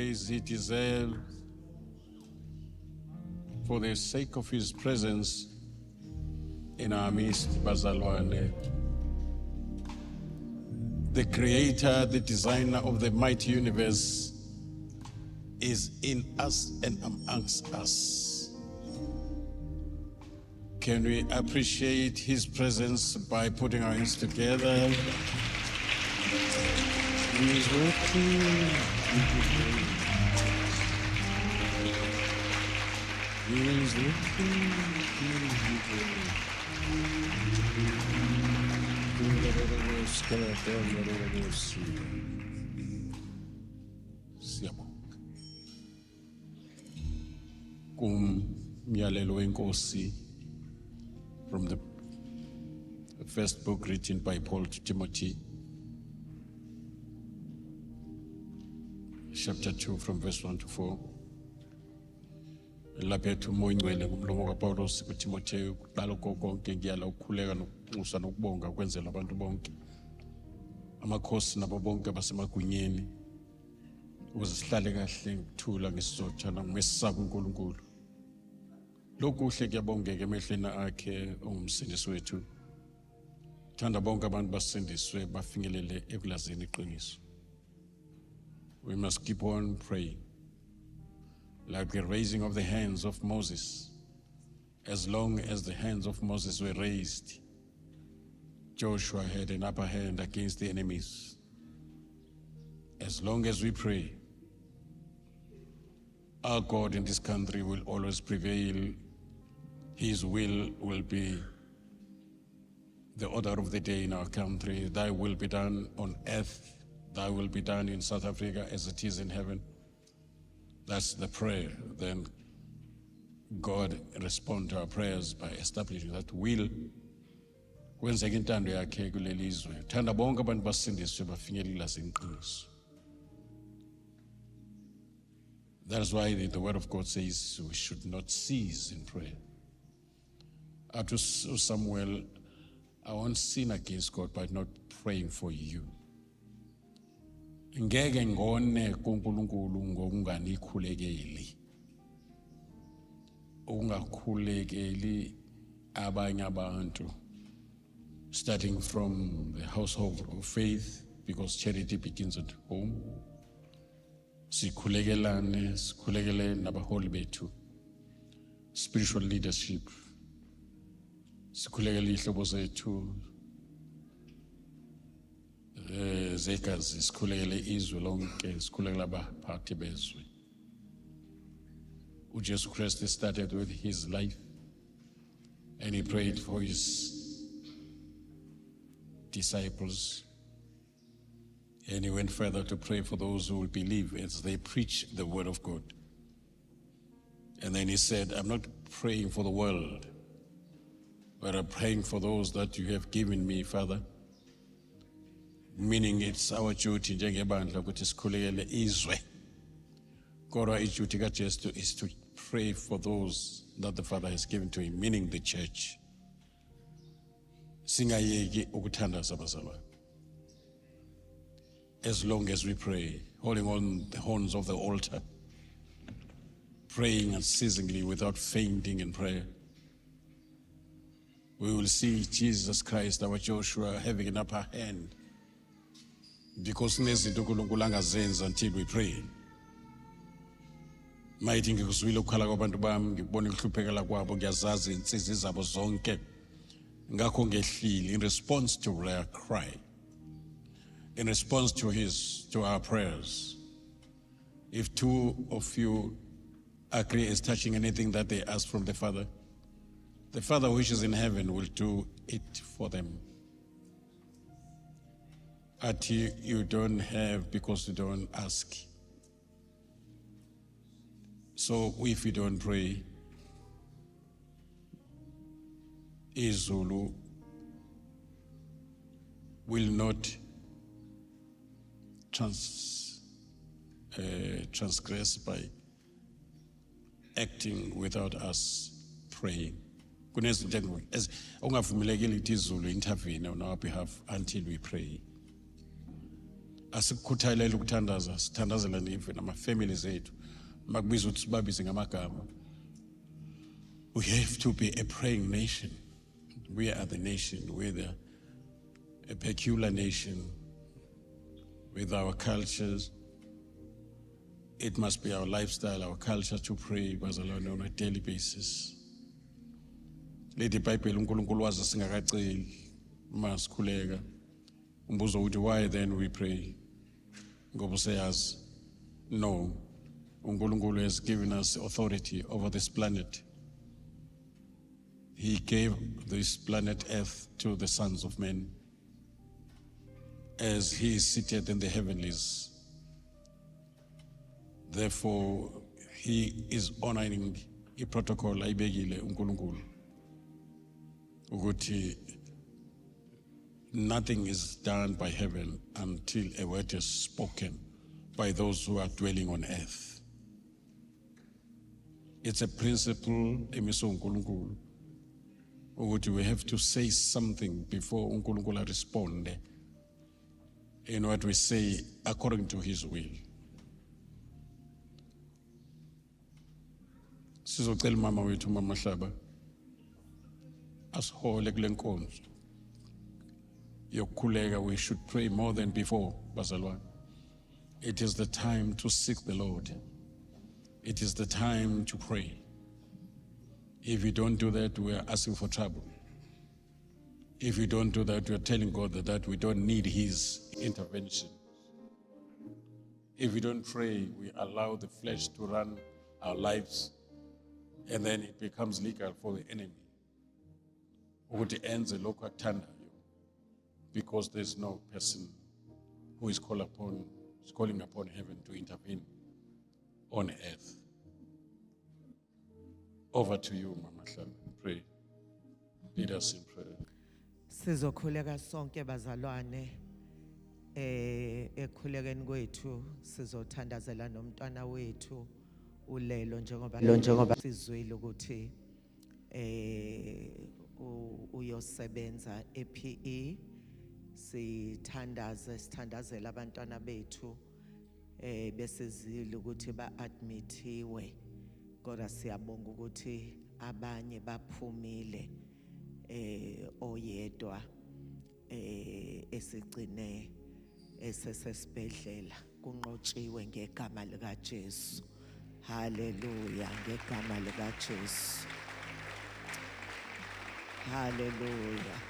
praise he deserves for the sake of his presence in our midst, bazalwane. The creator, the designer of the mighty universe is in us and amongst us. Can we appreciate his presence by putting our hands together? He is working. He is working. Siyabonga. Kumyalelo wenkosi from the first book written by Paul to Timothy, chapter 2 from verse 1 to 4. Lapha ethu umoya ingcwele ngomlomo kaPawulos kuTimotheyu kuqala konke ngiyala ukukhuleka nokuqinisa nokubonga kwenzela abantu bonke, amakhosi nabo bonke basemagunyeni, ukuze sihlale kahle ngikuthula ngesizotha nangumesaba uNkulunkulu. Lokhu kuhle kuyabongeka emehlweni akhe ongumsindisi wethu. Thanda bonke abantu basindiswe bafinyelele ekulazini iqiniso. We must keep on praying. Like the raising of the hands of Moses. As long as the hands of Moses were raised, Joshua had an upper hand against the enemies. As long as we pray, our God in this country will always prevail. His will be the order of the day in our country. Thy will be done on earth. Thy will be done in South Africa as it is in heaven. That's the prayer. Then God responds to our prayers by establishing that will. Kwenzeka intando yakhe kuleli izwe. Thanda bonke abantu basindiswe bafinyelela iqiniso. That is why the word of God says we should not cease in prayer. Up to Samuel, I won't sin against God by not praying for you. Ngeke ngone kuNkulunkulu ngokunganikhulekeli. Ungakhulekeli abanye abantu, starting from the household of faith, because charity begins at home. Sikhulekelane, sikhulekele nabaholi bethu. Spiritual leadership. Sikhulekele ihlobo zethu. Zegazi, sikhulekele izwe lonke, sikhulekele abaphathi bezwe. Jesus Christ started with his life, and he prayed for his disciples, and he went further to pray for those who will believe as they preach the word of God. And then he said, I'm not praying for the world, but I'm praying for those that you have given me, Father. Meaning it's our duty njengebandla ukuthi sikhulekele izwe. Kodwa iduty kaJesu is to pray for those that the Father has given to him, meaning the church. Singayeki ukuthandaza bazalwane. As long as we pray, holding on the horns of the altar, praying unceasingly without fainting in prayer, we will see Jesus Christ, our Joshua, having an upper hand. Because nezinto uNkulunkulu angazenza until we pray. Mayithi ngikuzwile ukukhala kwabantu bami, ngibona ukuhluphekela kwabo, ngiyazazi insizwe zabo zonke. Ngakho ngehlile in response to their cry. In response to our prayers. If two of you agree as touching anything that they ask from the Father which is in heaven will do it for them. Until you don't have because you don't ask. So if you don't pray, izulu will not transgress by acting without us praying. Kunezinto ungavumelekile ukuthi izulu intervene on our behalf until we pray. asikukhuthalele ukuthandaza, sithandazela nive nama-families ethu makubiza ukuthi sibabize ngamagama. We have to be a praying nation. We are the nation, we're a peculiar nation with our cultures. It must be our lifestyle, our culture to pray bazalwane on a daily basis. Lady Bible uNkulunkulu wazi singakaceli masikhuleka. Umbuzo uthi why then we pray? Ngoba useyazi. No. uNkulunkulu has given us authority over this planet. He gave this planet Earth to the sons of men as he is seated in the heavenlies. Therefore, he is honoring a protocol ayibekile uNkulunkulu ukuthi nothing is done by heaven until a word is spoken by those who are dwelling on earth. It's a principle emiso uNkulunkulu ukuthi we have to say something before uNkulunkulu respond in what we say according to his will. Sizocela mama wethu Mama Hlaba asihole kule nkonzo yokukhuleka. We should pray more than before bazalwane. It is the time to seek the Lord. It is the time to pray. If you don't do that, we are asking for trouble. If you don't do that, we are telling God that we don't need his intervention. If we don't pray, we allow the flesh to run our lives, and then it becomes legal for the enemy. Ukuthi enze lokho athandayo, because there's no person who is calling upon heaven to intervene on earth. Over to you, Mama Hlaba. Pray. Lead us in prayer. Sizokhuleka sonke bazalwane ekhulekeni kwethu sizothandazela nomntwana wethu uLelo njengoba sizwile ukuthi uyosebenza ePE. Sithandazela abantwana bethu besizile ukuthi ba-admithiwe, kodwa siyabonga ukuthi abanye baphumile, oyedwa esigcine esesibhedlela kunqotshiwe ngegama lika Jesu. Hallelujah, ngegama lika Jesu. Hallelujah.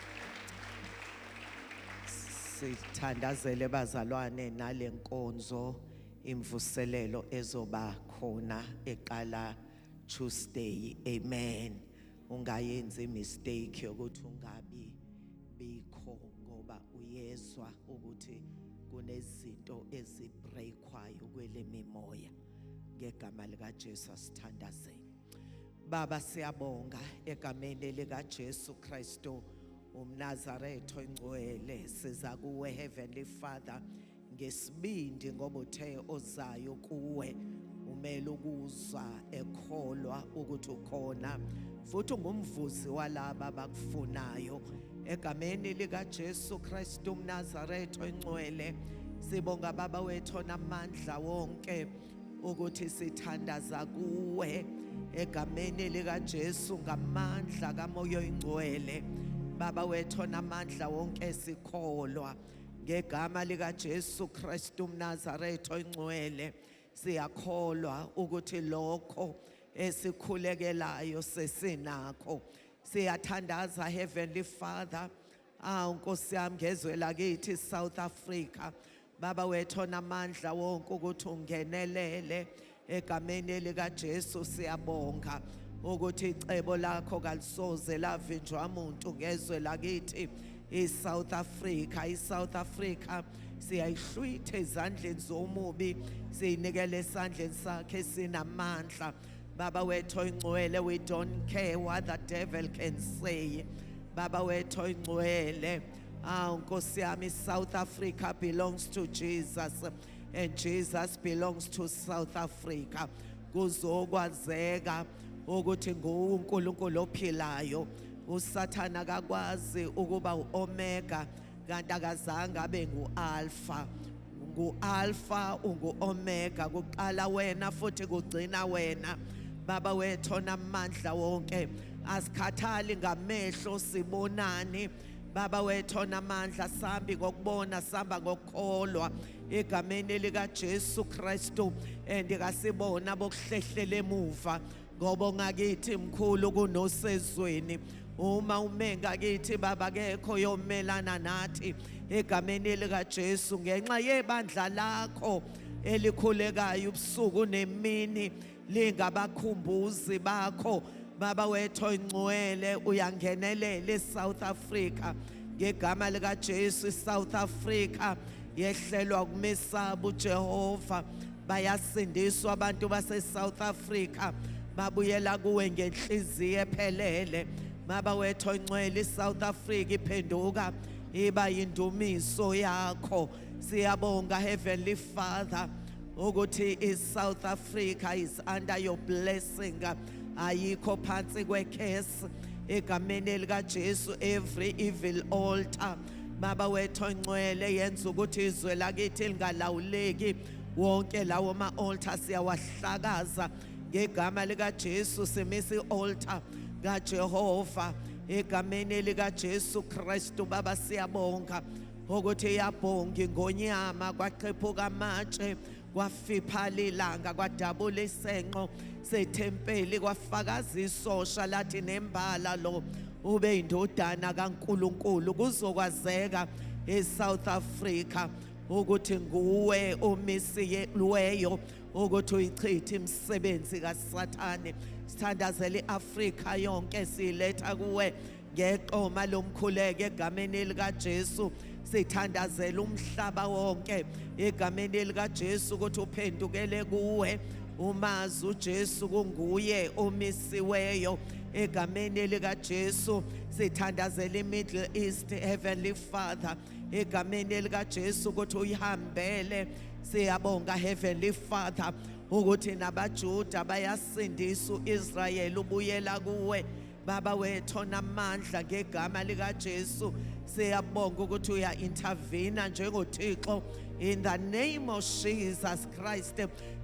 Sithandazele bazalwane nale nkonzo imvuselelo ezoba khona eqala Tuesday. Amen. Ungayenzi mistake yokuthi ungabi bikho ngoba uyezwa ukuthi kunezinto ezibreakwayo kwele mimoya. Ngegama lika Jesu sithandazele. Baba siyabonga egameni lika Jesu Kristu umNazaretha oyingcwele, siza kuwe Heavenly Father ngesibindi ngoba uthe ozayo kuwe umele ukuzwa ekholwa ukuthi ukhona futhi ungumvuzi walaba abakufunayo. Egameni lika Jesu Kristu umNazaretha oyingcwele sibonga baba wethu onamandla wonke ukuthi sithandaza kuwe egameni lika Jesu ngamandla kaMoya oyingcwele. Baba wethu onamandla wonke sikholwa ngegama lika Jesu Kristu umNazaretha oyingcwele. Siyakholwa ukuthi lokho esikhulekelayo sesinakho. Siyathandaza Heavenly Father, Nkosi yami ngezwe lakithi South Africa. Baba wethu onamandla wonke ukuthi ungenelele egameni lika Jesu. Siyabonga ukuthi icebo lakho kalisoze lavinjwa umuntu ngezwe lakithi iSouth Africa. iSouth Africa siyayihlwitha ezandleni zomubi, siyinikele esandleni sakhe sinamandla. Baba wethu oyingcwele, we don't care what the devil can say. Baba wethu oyingcwele, Nkosi yami, South Africa belongs to Jesus and Jesus belongs to South Africa. Kuzokwazeka ukuthi nguNkulunkulu ophilayo. USathana akakwazi ukuba uOmega kanti akazange abe nguAlpha. ngu-alpha ungu-omega, kuqala wena futhi kugcina wena. Baba wethu onamandla wonke, asikhathali ngamehlo sibonani. Baba wethu onamandla, sambi ngokubona samba ngokukholwa egameni likaJesu Kristu. Andikasibona bokuhlehlela emuva ngoba ngakithi mkhulu kunosezweni. Uma ume ngakithi baba kekho yomelana nathi egameni likaJesu, ngenxa yebandla lakho elikhulekayo ubusuku nemini lingabakhumbuzi bakho. Baba wethu oyingcwele, uyangenelela eSouth Africa ngegama likaJesu. iSouth Africa yehlelwa ukumesaba uJehova, bayasindiswa abantu baseSouth Africa, babuyela kuwe ngenhliziyo ephelele. Baba wethu oyingcwele, iSouth Africa iphenduka iba yindumiso yakho. Siyabonga Heavenly Father ukuthi iSouth Africa is under your blessing, ayikho phansi kwekhesi egameni likaJesu. Every evil altar baba wethu ongcwele yenza ukuthi izwe lakithi lingalawuleki. Wonke lawo ma-altar siyawahlakaza ngegama likaJesu. Simisa i-altar kaJehova egameni likaJesu Kristu. Baba siyabonga ukuthi yabonga ingonyama, kwaqephuka amatshe, kwafiphala ilanga, kwadabula isenqo sethempeli, kwafakaza isosha lathi nembala lo ube indodana kaNkulunkulu. Kuzokwazeka eSouth Africa ukuthi nguwe omisiweyo ukuthi uyichithe imisebenzi kaSathane. Sithandazela iAfrika yonke, siletha kuwe ngeqoma lomkhuleko egameni likaJesu. Sithandazela umhlaba wonke egameni likaJesu ukuthi uphendukele kuwe. Umazi uJesu kunguye omisiweyo egameni likaJesu. Sithandazela iMiddle East, Heavenly Father, egameni likaJesu ukuthi uyihambele. Siyabonga Heavenly Father ukuthi nabaJuda bayasindisa, uIsrael ubuyela kuwe. Baba wethu onamandla ngegama likaJesu, siyabonga ukuthi uya intervene njengoThixo in the name of Jesus Christ,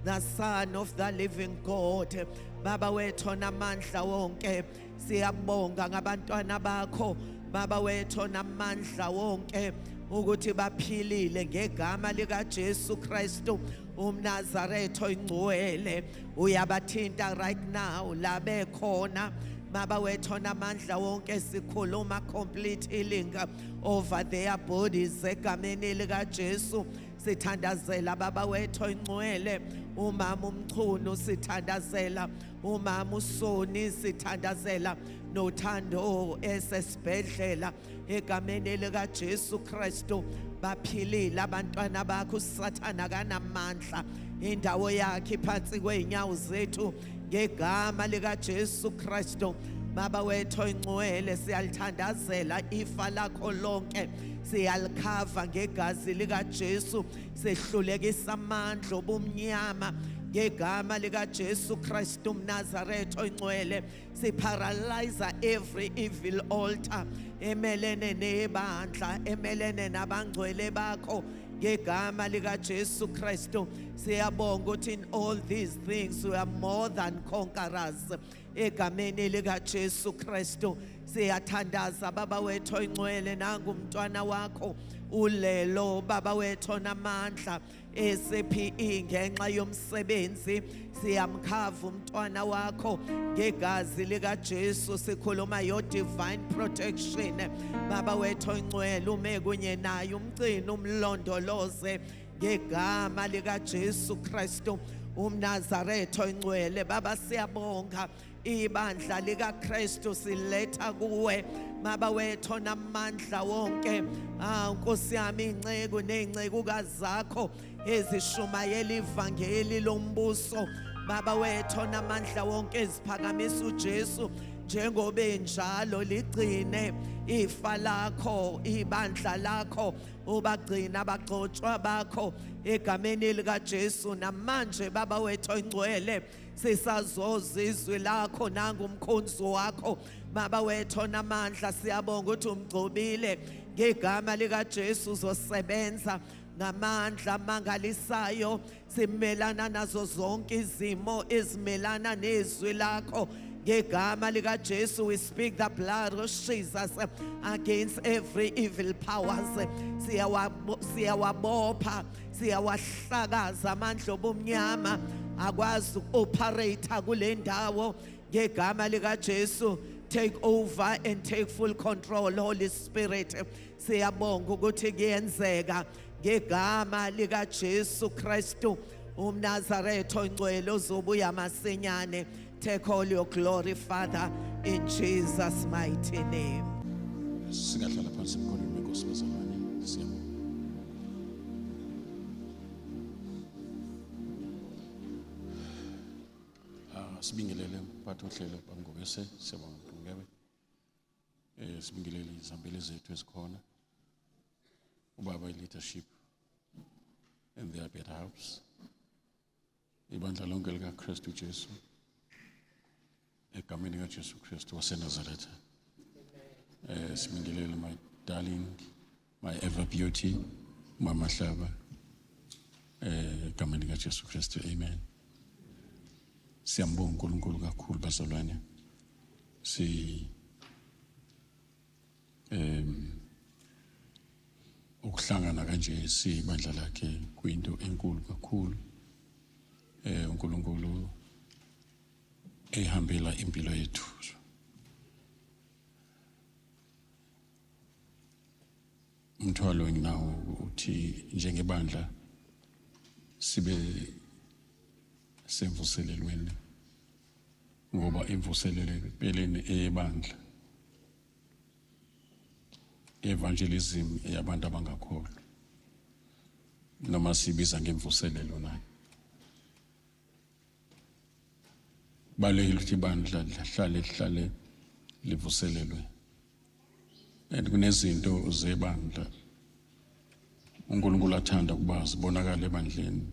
the Son of the living God. Baba wethu onamandla wonke, siyabonga ngabantwana bakho. Baba wethu onamandla wonke ukuthi baphilile ngegama likaJesu Kristu umNazaretha oyingcwele. Uyabathinta right now labe khona. Baba wethu onamandla wonke, sikhuluma complete healing over their bodies egameni likaJesu. Sithandazela baba wethu oyingcwele, umama uMchunu sithandazela, umama uSoni sithandazela, noThando esesibhedlela egameni likaJesu Kristu. Baphilile abantwana bakho, uSathane akanamandla indawo yakhe phansi kweinyawo zethu ngegama likaJesu Kristu. Baba wethu oyingcwele, siyalithandazela ifa lakho lonke, siyalikhava ngegazi likaJesu. Sehlulekisa amandla obumnyama ngegama likaJesu Kristu umNazaretha oyingcwele. Siparalyze every evil altar emelene nebandla, emelene nabangcwele bakho ngegama likaJesu Kristu. Siyabonga ukuthi in all these things we are more than conquerors egameni likaJesu Kristu. Siyathandaza baba wethu oyingcwele nangumntwana wakho uLelo, baba wethu onamandla eSPE ngenxa yomsebenzi. Siyamkhava umntwana wakho ngegazi likaJesu. Sikhuluma your divine protection. Baba wethu oyingcwele, ume kunye naye, umgcine umlondoloze ngegama likaJesu Kristu umNazaretha oyingcwele. Baba siyabonga ibandla likaKristu siletha kuwe. Baba wethu onamandla wonke, Nkosi yami, inceku ney'ncekukazi zakho ezishumayela ivangeli lombuso. Baba wethu onamandla wonke, eziphakamisa uJesu njengoba enjalo. Ligcine ifa lakho, ibandla lakho, ubagcina abagxotshwa bakho egameni likaJesu. Namanje baba wethu oyingcwele, sisazoza izwi lakho nangumkhonzi wakho. Baba wethu onamandla, siyabonga ukuthi umgcobile ngegama likaJesu. Uzosebenza ngamandla mangalisayo simelana nazo zonke izimo ezimelana nezwi lakho ngegama lika Jesu. We speak the blood of Jesus against every evil powers. Siyawabopha, siyawahlakaza amandla obumnyama akwazi uku-operate kule ndawo ngegama lika Jesu. Take over and take full control, Holy Spirit. Siyabonga ukuthi kuyenzeka ngegama lika Jesu Kristu umNazaretha ongcwele ozobuya masinyane. Take all your glory, Father, in Jesus' mighty name. Singahlala phansi emkhonweni wenkosi bazalwane. Siyabonga. Sibingelele mphathi ohlelo bangobese siyabonga ngeke. Sibingelele izambele zethu esikhona. Ubaba leadership and their better house. Ibandla lonke lika Kristu Jesu. Egameni lika Jesu Kristu waseNazaretha. Sibingelele my darling, my ever beauty, Mama Hlaba. Egameni lika Jesu Kristu. Amen. Siyambonga uNkulunkulu kakhulu bazalwane. Ukuhlangana kanje sibandla lakhe kuyinto enkulu kakhulu. uNkulunkulu ehambela impilo yethu. Umthwalo nginawo uthi njengebandla sibe semvuselelweni ngoba imvuselelo empeleni eyebandla evangelism eyabantu abangakholwa noma sibiza ngemvuselelo nayo. Balekile ukuthi ibandla lihlale livuselelwe. And kunezinto zebandla uNkulunkulu athanda ukuba zibonakala ebandleni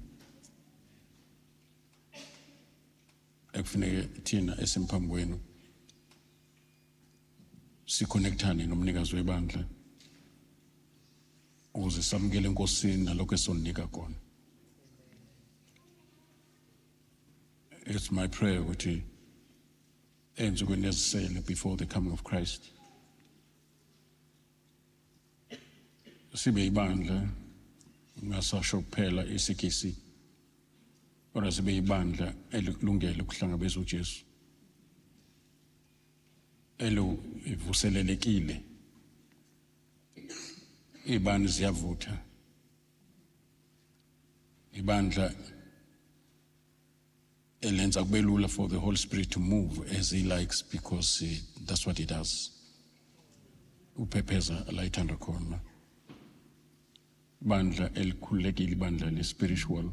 ekufuneke thina esimphambi kwenu siconnectane nomnikazi webandla ukuze samukele enkosini nalokho esonika khona. It's my prayer ukuthi enzukwini ezisele before the coming of Christ sibe ibandla ngasasho kuphela isikisi kodwa sibe ibandla elikulungele ukuhlangabeza uJesu ivuselelekile. Ibandla ziyavutha, ibandla elenza kube lula for the Holy Spirit to move as he likes because that's what he does. Uphepheza la ithanda khona. Bandla elikhulekile, bandla le-spiritual,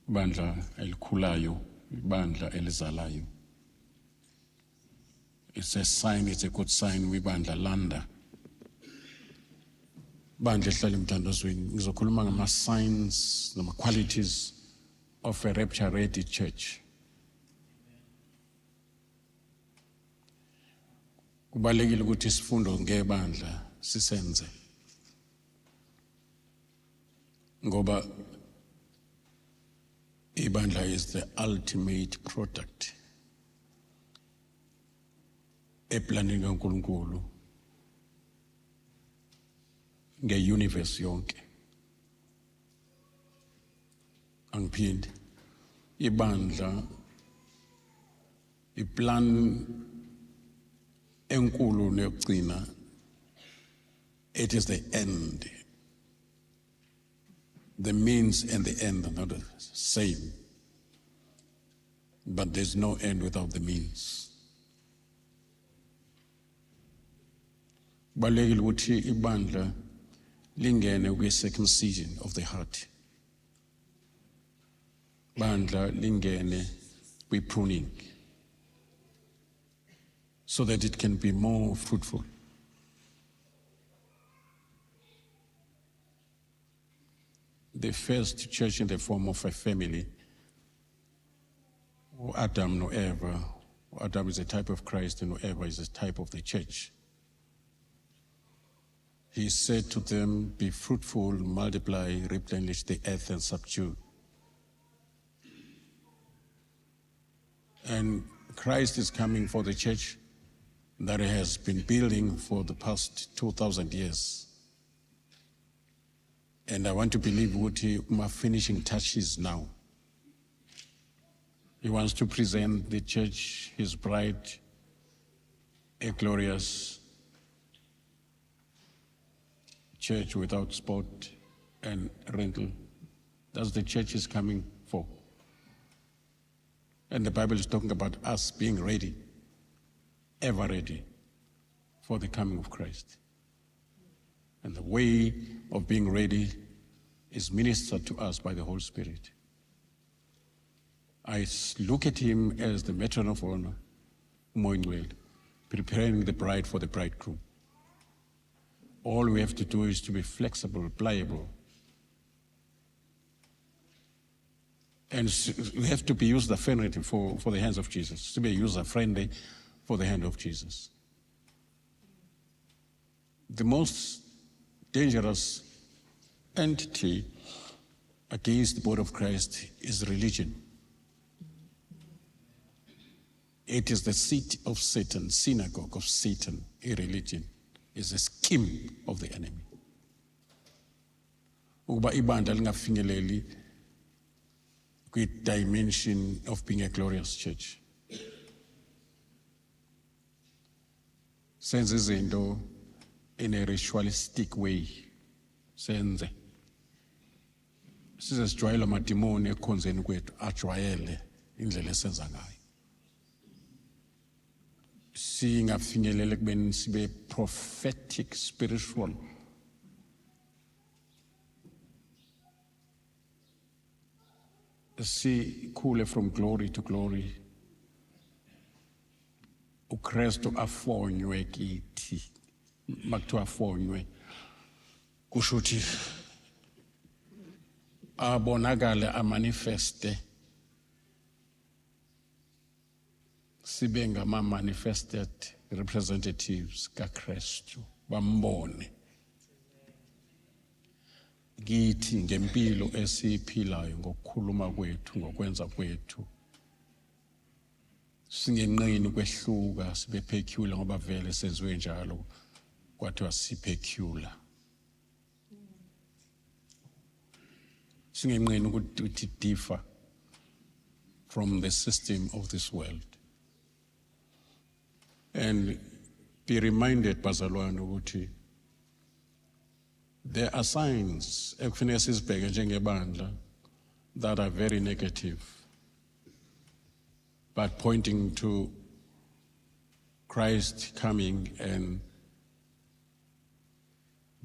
bandla elikhulayo, bandla elizalayo. It's a sign, it's a good sign. Bandla landa. Bandla ehlala emthandazweni. Ngizokhuluma ngama-signs, ngama-qualities of a rapture-ready church. Kubalekile ukuthi isifundo ngebandla sisenze. Ngoba ibandla is the ultimate product eplanning kaNkulunkulu nge-universe yonke. Angiphindi ibandla iplan enkulu neyokugcina, it is the end. The means and the end are not the same, but there's no end without the means. Balekile ukuthi ibandla lingene kwi-circumcision of the heart. Bandla lingene kwi-pruning so that it can be more fruitful. The first church in the form of a family, Adam no Eva. Adam is a type of Christ and Eva is a type of the church. He said to them, be fruitful, multiply, replenish the earth and subdue. And Christ is coming for the church that he has been building for the past 2,000 years. And I want to believe what my finishing touches now. He wants to present the church, his bride, a glorious church without spot and wrinkle. That's the church is coming for. And the Bible is talking about us being ready, ever ready for the coming of Christ. And the way of being ready is ministered to us by the Holy Spirit. I look at him as the matron of honor, Moinwell, preparing the bride for the bridegroom. All we have to do is to be flexible, pliable. And we have to be user-friendly for the hands of Jesus, to be user-friendly for the hand of Jesus. The most dangerous entity against the body of Christ is religion. It is the seat of Satan, synagogue of Satan. A religion is a scheme of the enemy. Ukuba ibandla lingafinyeleli kwi-dimension of being a glorious church. Senze izinto in a ritualistic way. Senze. Size sijwayele amadimoni ekhonzeni kwethu ajwayele indlela esenza ngayo. Singafinyelele ekubeni sibe prophetic, spiritual. Sikhule from glory to glory. uKristu afonywe kithi. Makuthiwa afonywe kusho ukuthi abonakale amanifeste sibe ngama-manifested representatives kaKristu bambone kithi ngempilo esiphilayo ngokukhuluma kwethu ngokwenza kwethu singenqini kwehluka sibe peculiar ngoba vele senziwe njalo kwathiwa sipeculiar singenqini ukuthi differ from the system of this world. And be reminded, bazalwane, ukuthi there are signs ekufanele sizibheke njengebandla that are very negative, but pointing to Christ coming, and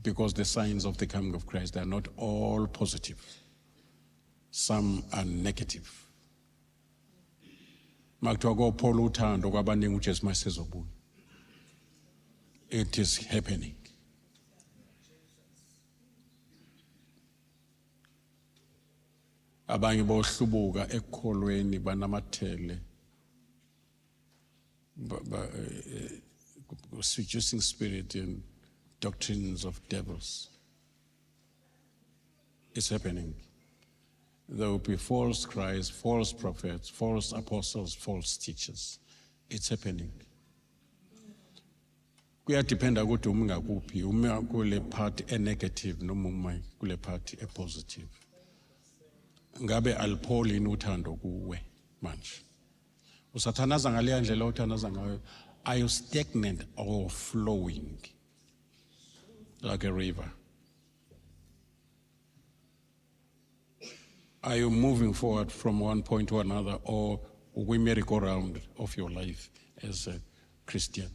because the signs of the coming of Christ, they are not all positive. Some are negative. Makuthiwa kophola uthando kwabaningi uJesu masezobuya. It is happening. Abanye bohlubuka ekukholweni banamathele seducing spirit and doctrines of devils. It's happening. There will be false Christs, false prophets, false apostles, false teachers. It's happening. Kuyadependa ukuthi ngakuphi, kule part a negative noma kule part a positive. Ngabe alipholi uthando kuwe manje. Usathanaza ngale ndlela othanaza ngayo. Are you stagnant or flowing like a river? Are you moving forward from one point to another, or we merry-go-round of your life as a Christian?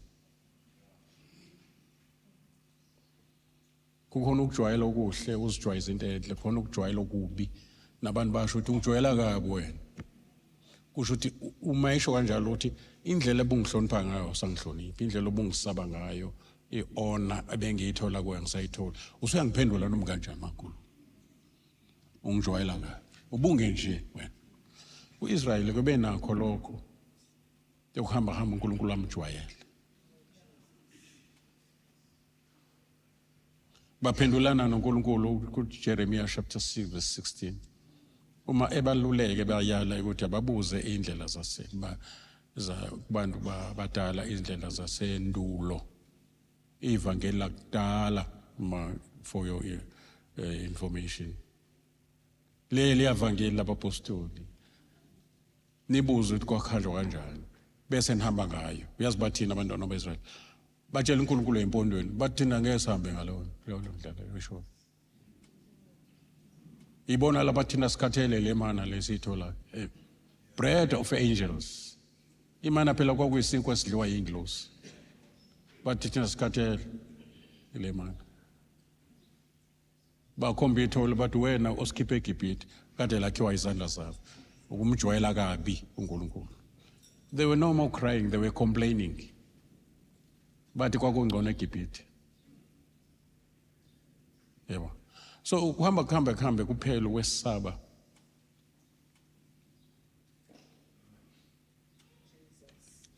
Kukhona ukujwayela okuhle uzijwayeza into enhle, khona ukujwayela okubi. Nabantu basho ukuthi ungijwayela kabi wena. Kusho ukuthi uma esho kanjalo uthi indlela ebungihlonipha ngayo sangihloniphi, indlela obungisaba ngayo i-honor ebengiyithola kuwe ngisayithola. Usuyangiphendula noma kanjani makhulu? Ungijwayela kabi. Ubunge nje wena. uIsrael kube nakho lokho. Yokuhamba uNkulunkulu amjwayele. baphendulana noNkulunkulu kuJeremiah chapter 6 verse 16. Uma ebaluleke bayala ukuthi ababuze indlela kubantu badala indlela zasendulo. Ivangeli lakudala for your information. Leli ivangeli labapostoli. Nibuze ukuthi kwakhanjwa kanjani. Bese nihamba ngayo. Uyazi bathina abantwana beIsrael. Batshela uNkulunkulu empondweni, bathina ngeke sihambe ngalo ndlela yesho. Ibona labathina sikhathele le mana lesithola. Bread of angels. Imana phela kwakuyisinkwa esidliwa yingilosi. Bathi thina sikhathele le mana. Bakhomba ithole bathi wena osikhiphe eGibhithe kade lakhiwa izandla zakho. Ukumjwayela kabi uNkulunkulu. They were no more crying, they were complaining. Bathi kwakungcono eGibhithe. Yebo. So kuhamba kuphela ukwesaba.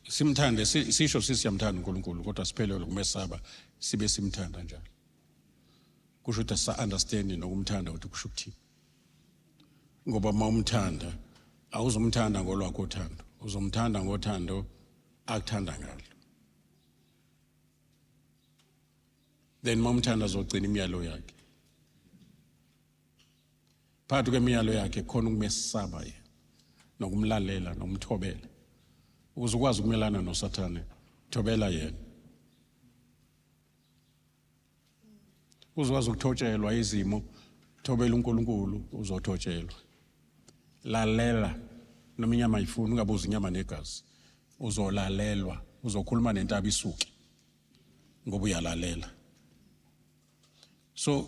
Simthande sisho sisiyamthanda uNkulunkulu kodwa siphelele kumesaba sibe simthanda njalo. Kusho ukuthi sa understanding nokumthanda ukuthi kusho ukuthini. Ngoba mawumthanda awuzomthanda ngolwakho uthando, uzomthanda ngothando akuthanda ngalo. Then mawumthanda azogcina imiyalo yakhe. Phakathi kwemiyalo yakhe khona ukumesaba yena nokumlalela nomthobela. Ukuze ukwazi ukumelana noSathane, thobela yena. Uzokwazi ukuthotshelwa izimo, thobela uNkulunkulu uzothotshelwa. Lalela noma inyama ayifuni ungabuza inyama negazi. Uzolalelwa, uzokhuluma nentaba isuke. Ngoba uyalalela. So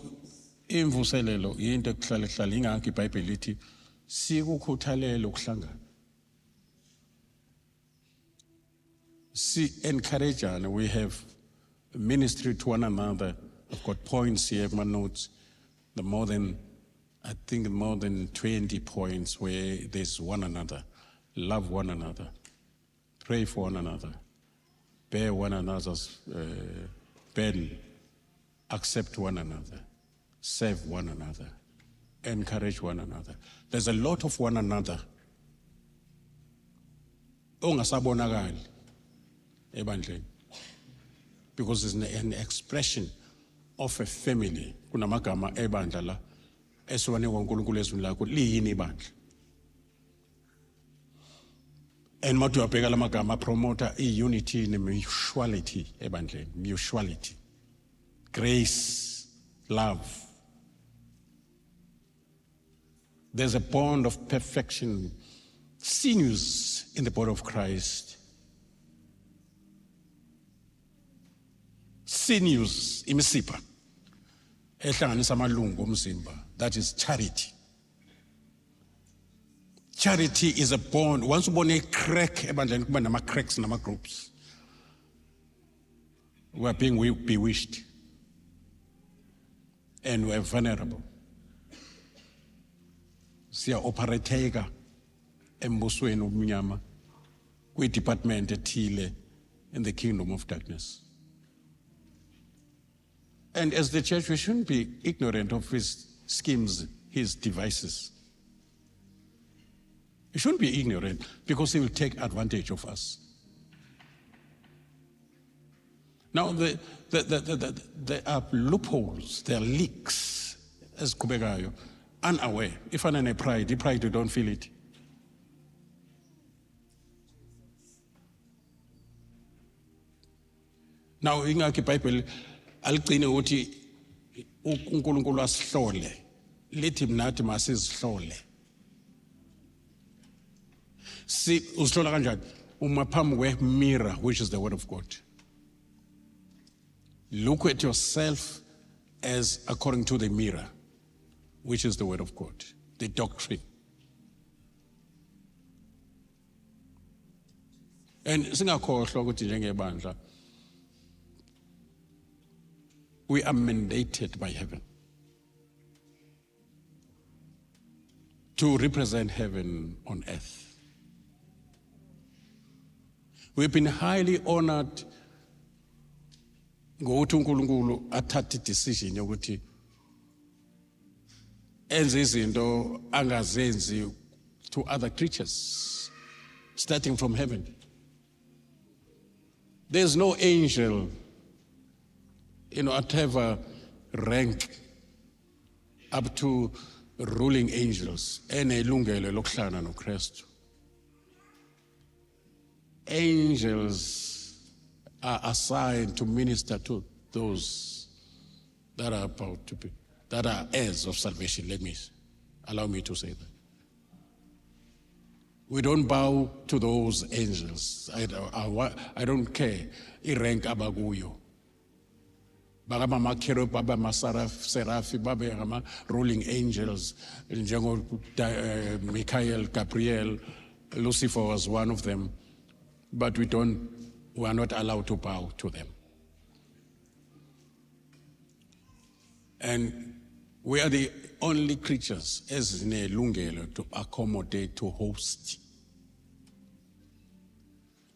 imvuselelo into ekuhlala ingakho iBhayibheli lithi sikukhuthalele ukuhlangana. Encourage, and we have ministry to one another. I've got points here, my notes. More than 20 points where there's one another. Love one another. Pray for one another. Bear one another's burden. Accept one another. Serve one another. Encourage one another. There's a lot of one another. Ongasabonakali. Because it's an expression of a family. Kunamagama ebandla la eswane wonkulunkulu ezweni lakho liyini ibandla. And matu uyabheka lamagama promoter unity and mutuality ebandleni, mutuality. Grace, love. There's a bond of perfection, sinews in the body of Christ. Sinews, imisipha ehlanganisa amalungu omzimba. That is charity. Charity is a bond. Once ubone a crack ebandleni kuba nama cracks nama groups. We are being bewitched. And we are vulnerable. Siya operateka embusweni obumnyama kwi department ethile in the kingdom of darkness. And as the church, we shouldn't be ignorant of his schemes, his devices. We shouldn't be ignorant because he will take advantage of us. Now, there are loopholes, there are leaks, as Kubekayo, unaware. If I'm in a pride, you don't feel it. Now, in the Bible, aligcine ukuthi uNkulunkulu asihlole lithi mnathi masisihlole usihlola kanjani uma phambi kwemirror, which is the word of God. Look at yourself as according to the mirror, which is the word of God, the doctrine. And singakhohlwa ukuthi njengebandla we are mandated by heaven to represent heaven on earth. We've been highly honored ngokuthi uNkulunkulu athathe decision yokuthi enze izinto angazenzi to other creatures, starting from heaven. There's no angel, at whatever rank up to ruling angels enelungelo lokuhlala noKristu. Angels are assigned to minister to those that are about to be, that are heirs of salvation. Allow me to say that. We don't bow to those angels. I don't care. I-rank abakuyo. Baka ma-cherub, baba ma-serafi, baba ruling angels, njengo Michael, Gabriel, Lucifer was one of them. But we are not allowed to bow to them. And we are the only creatures as nelungelo to accommodate, to host,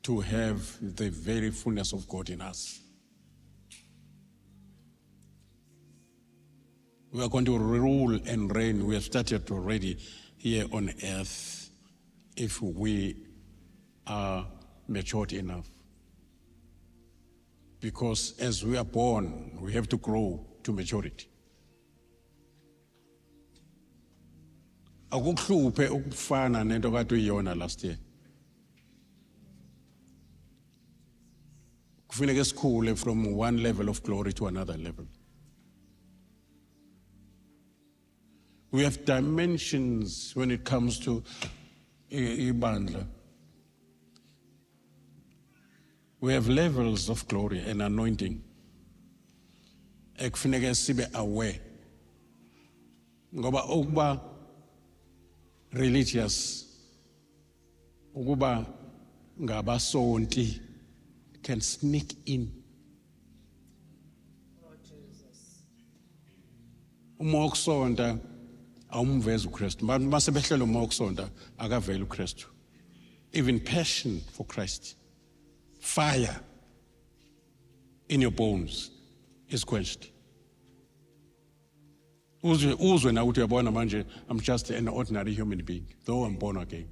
to have the very fullness of God in us. We are going to rule and reign. We have started already here on earth if we are matured enough. Because as we are born, we have to grow to maturity. Akukuhluphe ukufana nento kade uyiyona last year. Kufuneka sikhule from one level of glory to another level. We have dimensions when it comes to ibandla. We have levels of glory and anointing. Ekufuneka sibe aware. Ngoba ukuba religious, ukuba ngabasonti can sneak in. Uma wokusonta awumveza uKristu. Mase behlela uma wokusonta akavela uKristu. Even passion for Christ, fire in your bones is quenched. Uzwe na uthi uyabona manje, I'm just an ordinary human being, though I'm born again.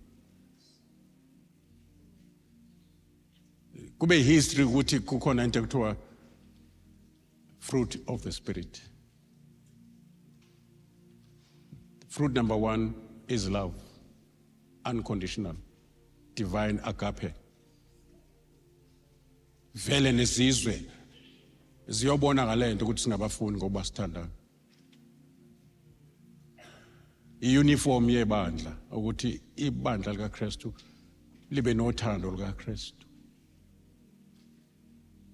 Kube history ukuthi kukhona into ekuthiwa fruit of the Spirit. Fruit number 1 is love, unconditional, divine agape. Vele nesizwe ziyobona ngalento ukuthi singabafundi ngoba sithandana. I-uniform yebandla ukuthi ibandla likaKristu libe nothando lukaKristu.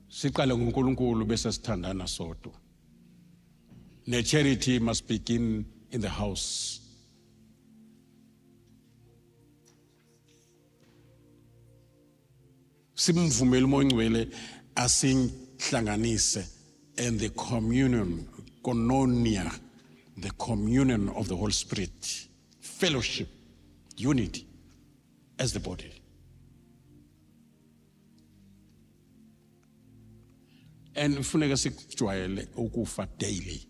Siqale ngoNkulunkulu bese sithandana sodwa. Ne-charity must begin in the house. Simvumela uMoya Ngcwele asihlanganise, and the communion, koinonia, the communion of the Holy Spirit, fellowship, unity as the body. And funeka sikujwayele ukufa daily.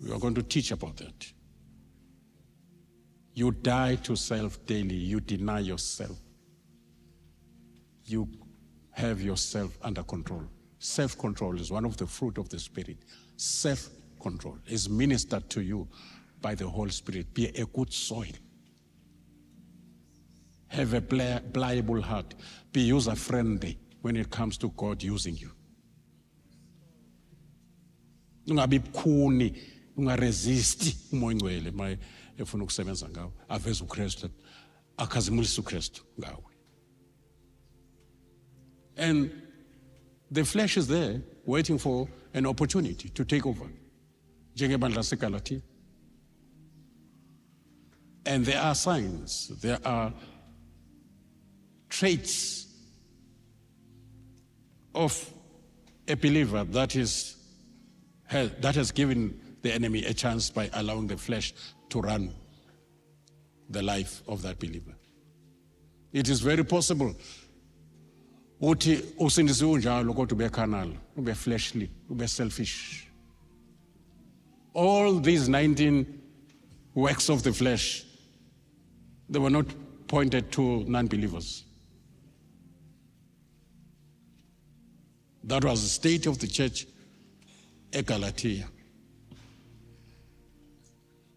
We are going to teach about that. You die to self daily. You deny yourself. You have yourself under control. Self-control is one of the fruit of the Spirit. Self-control is ministered to you by the Holy Spirit. Be a good soil. Have a pliable heart. Be user-friendly when it comes to God using you. Ungabi bukhuni, ungaresisti uMoya Ngcwele maye efuna ukusebenza ngawe. Aveza uKristu, akhazimulisa uKristu ngawe. And the flesh is there waiting for an opportunity to take over. Njengebandla laseGalatia. And there are signs, there are traits of a believer that has given the enemy a chance by allowing the flesh to run the life of that believer. It is very possible uthi usindisiwe unjalo kodwa ube carnal, ube fleshly, ube selfish. All these 19 works of the flesh, they were not pointed to non-believers. That was the state of the church at Galatia.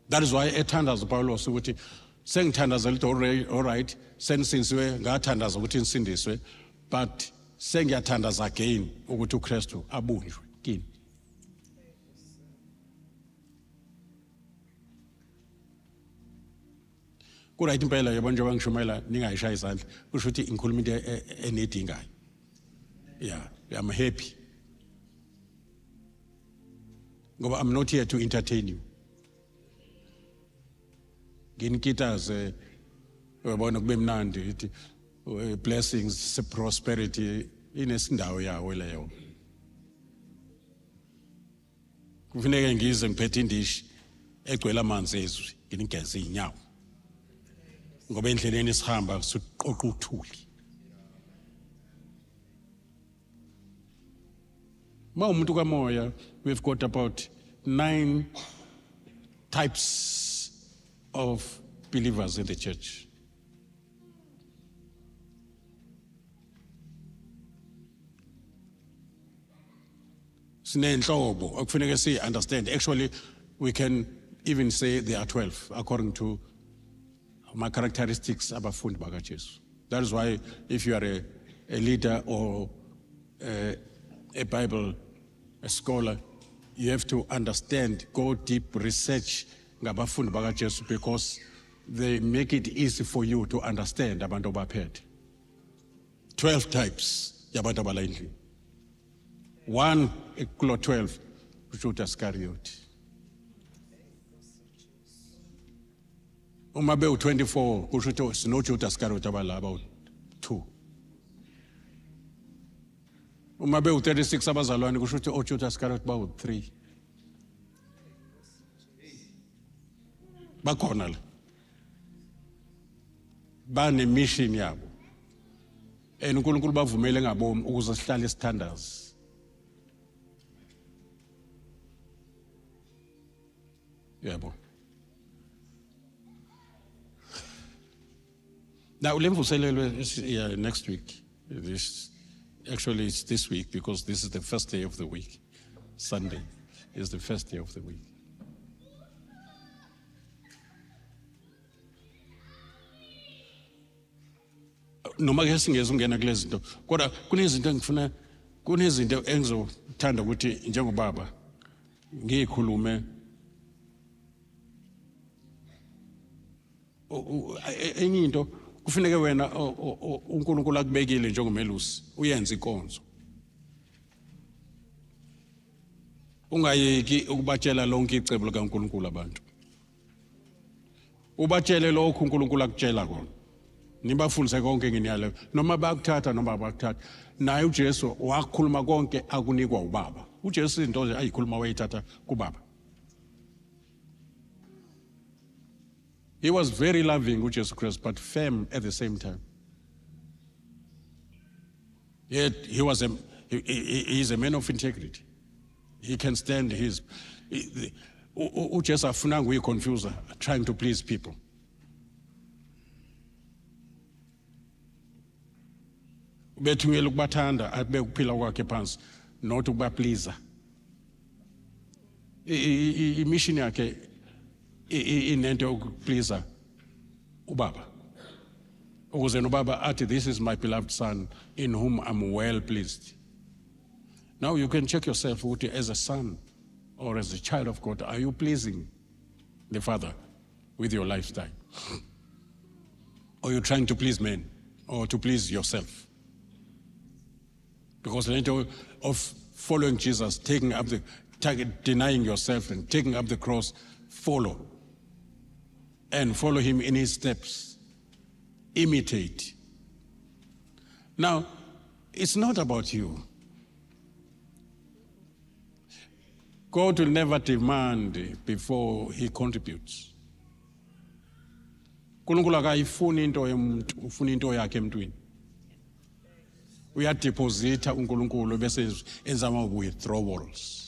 That is why ethandaza uPawulos ukuthi sengithandaza lithi all right sensinsiwe ngathandaza ukuthi insindiswe but sengiyathandaza again ukuthi uKristu abunjwe kini. Kuright impela yabona njengoba ngishumayela ningayishaya izandla kusho ukuthi ngikhuluma into enedingayo. Yeah, I'm happy. Ngoba I'm not here to entertain you. Nginikitaze uyabona kube mnandi ithi blessings prosperity inesindawo yawo leyo. Kufuneka ngize ngiphethe indishi egcwele amanzi ezwi nginigeze inyawo. Ngoba endleleni sihamba siqoqa uthuli. Umuntu kamoya, we've got about 9 types of believers in the church. Sinenhlobo okufuneka si understand. Actually, we can even say there are 12 according to my characteristics abafundi bakaJesu. That is why if you are a leader or a Bible scholar, you have to understand, go deep, research ngabafundi bakaJesu because they make it easy for you to understand abantu abaphethe. 12 types yabantu abala endlini. One kulo 12 uJudas Iscariot. Uma be u24 kusho ukuthi sino Judas Iscariot abala about 2. Uma be u36 abazalwane kusho ukuthi uJudas Iscariot ba u3. Bakhona la. Bane mission yabo. uNkulunkulu bavumele ngabomi ukuze sihlale isithandazi. Yabo. Now, yeah, next week. Actually, it's this week because this is the first day of the week. Sunday is the first day of the week. Noma ke singeze ungena kulezi zinto kodwa kunezinto engifuna kunezinto engizothanda ukuthi njengobaba ngikhulume enye into kufuneka wena uNkulunkulu akubekile njengomelusi uyenza inkonzo. Ungayeki ukubatshela lonke icebo likaNkulunkulu abantu. Ubatshele lokho uNkulunkulu akutshela kona. Nibafundise konke nginiyalo noma bakuthatha noma abakuthatha. Naye uJesu wakhuluma konke akunikwa uBaba. uJesu into nje ayikhuluma wayithatha kuBaba. He was very loving, Jesus Christ, but firm at the same time. Yet he is a man of integrity. He can stand his. uJesu afunanga uyiconfuse trying to please people. Bethungela ukubathanda abe ukuphila kwakhe phansi not ukubapleaser. Mission yakhe inento yokupleaser uBaba. Ukuze noBaba athi this is my beloved son in whom I'm well pleased. Now you can check yourself as a son or as a child of God, are you pleasing the Father with your lifestyle? Or are you trying to please men or to please yourself? Because the nature of following Jesus, denying yourself and taking up the cross, follow and follow him in his steps. Imitate. Now, it's not about you. God will never demand before he contributes. uNkulunkulu akayifuni into yomuntu, ufuna into yakhe emntwini. Uyadeposita uNkulunkulu bese enza ama withdrawals.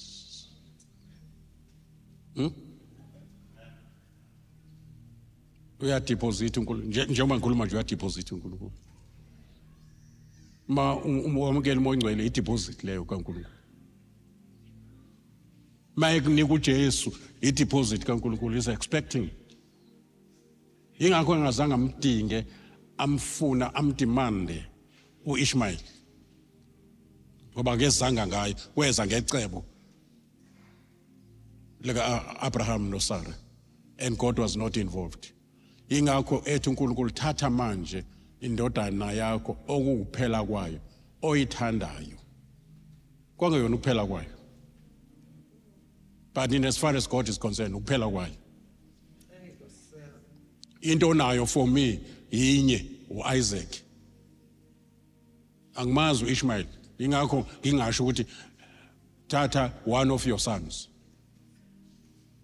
Uyadeposita uNkulunkulu njengoba ngikhuluma nje uyadeposita uNkulunkulu. Ma umamukela umoya ongcwele ideposit leyo kaNkulunkulu. Ma ekunika uJesu ideposit kaNkulunkulu is expecting. Ingakho engazange amdinge amfuna amdemande uIshmael. Ngoba kezanga ngayo weza ngecebo lika Abraham no Sarah and God was not involved. Ingakho ethi uNkulunkulu thatha manje indodana yakho okukuphela kwayo oyithandayo. Kwangeyona ukuphela kwayo. But in as far as God is concerned ukuphela kwayo. Into nayo for me yinye uIsaac. Angimazi uIshmael. Ingakho ngingasho ukuthi thatha one of your sons.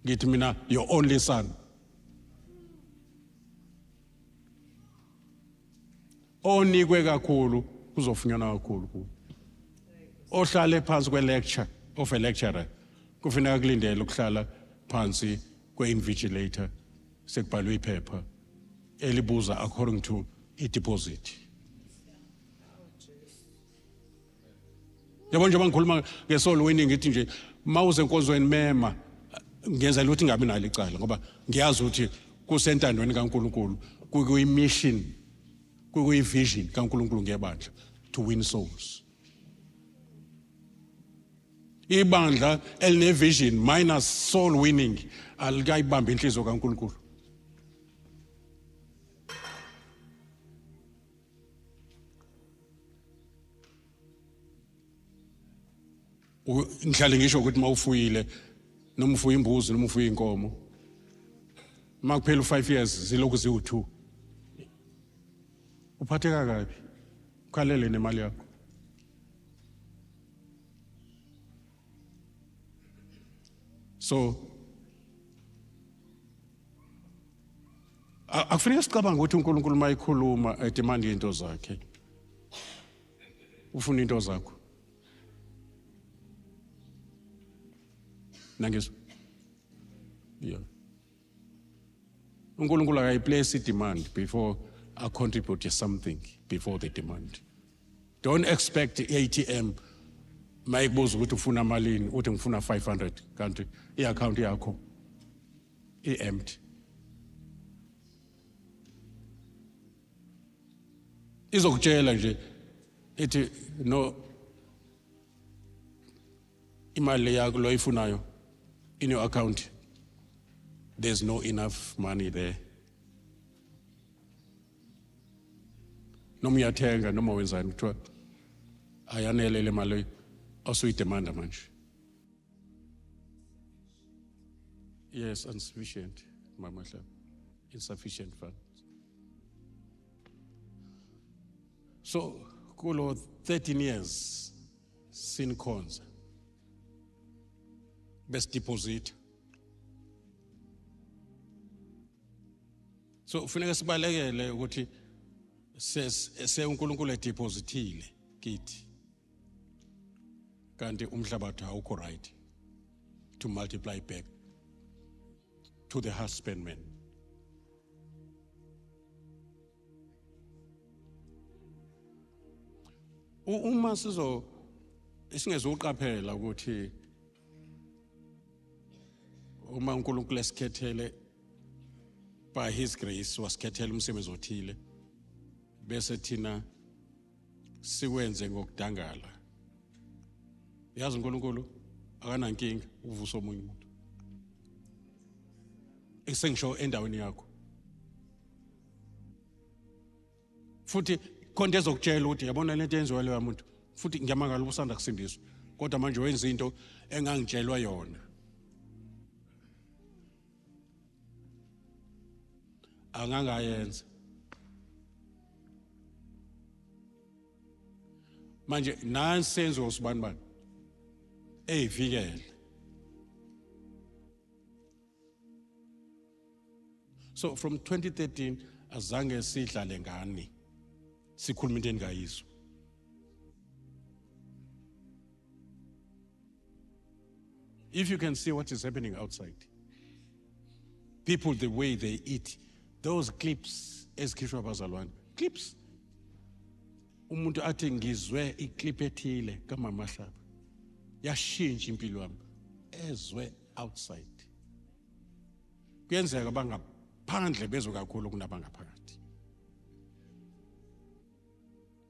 Ngithi mina your only son. Onikwe kakhulu kuzofunyana kakhulu kuwo. Ohlale phansi kwelecture of a lecturer kufanele kulindele ukuhlala phansi kwe-invigilator sekubhalwe iphepha elibuza according to i-deposit. Yabo nje bangikhuluma ngesoul winning ngithi nje mawuze enkonzweni mema ngiyenzela ukuthi ngabe nalo icala ngoba ngiyazi ukuthi kusentandweni kaNkulunkulu kuyi-mission kuyi-vision kaNkulunkulu ngebandla to win souls. Ibandla eline-vision minus soul winning alikayibambi inhliziyo kaNkulunkulu. Ngihlale ngisho ukuthi mawufuyile noma ufuya imbuzi noma ufuya inkomo makuphela u5 years zilokhu ziwu2 uphatheka kabi ukhalele nemali yakho. So akufanele sicabanga ukuthi uNkulunkulu mayikhuluma edemanda into zakhe ufuna into zakho. Nangizwa. Yeah. uNkulunkulu akayiplace demand before I contribute something before the demand. Don't expect the ATM mayibuza ukuthi ufuna malini uthi ngifuna 500 kanti iaccount yakho empty. Izokutshela nje ethi no imali yakho lo ifunayo in your account there's no enough money there. Noma uyathenga noma wenzani kuthiwa ayanele le mali osuyidemanda manje. Yes, insufficient, Mama Hlaba. Insufficient funds. So, kulo 13 years sin khonza best deposit. So ufuneka sibalekele ukuthi uNkulunkulu edepositile kithi kanti umhlabathi awukho right to multiply back to the husbandman. Uma singezoqaphela ukuthi uma uNkulunkulu esikhethele by his grace wasikhethela umsebenzi othile bese thina siwenze ngokudangala. Yazi uNkulunkulu akanankinga uvusa omunye umuntu. Esengisho endaweni yakho. Futhi konke ezokutshela ukuthi yabona lento yenziwa leyo umuntu futhi ngiyamangala ubusanda kusindiswa kodwa manje wenza into engangitshelwa yona. Angangayenza. Manje nansenzo usibani bani eyivikele. So from 2013 azange sidlale ngani sikhuluma into engayizwa. If you can see what is happening outside, people, the way they eat, those clips, ezikhishwa abazalwane, clips. Umuntu athi ngizwe iclip ethile kaMama Hlaba. Yashintsha impilo yami ezwe outside. Kuyenzeka bangaphandle bezwe kakhulu kunabangaphakathi.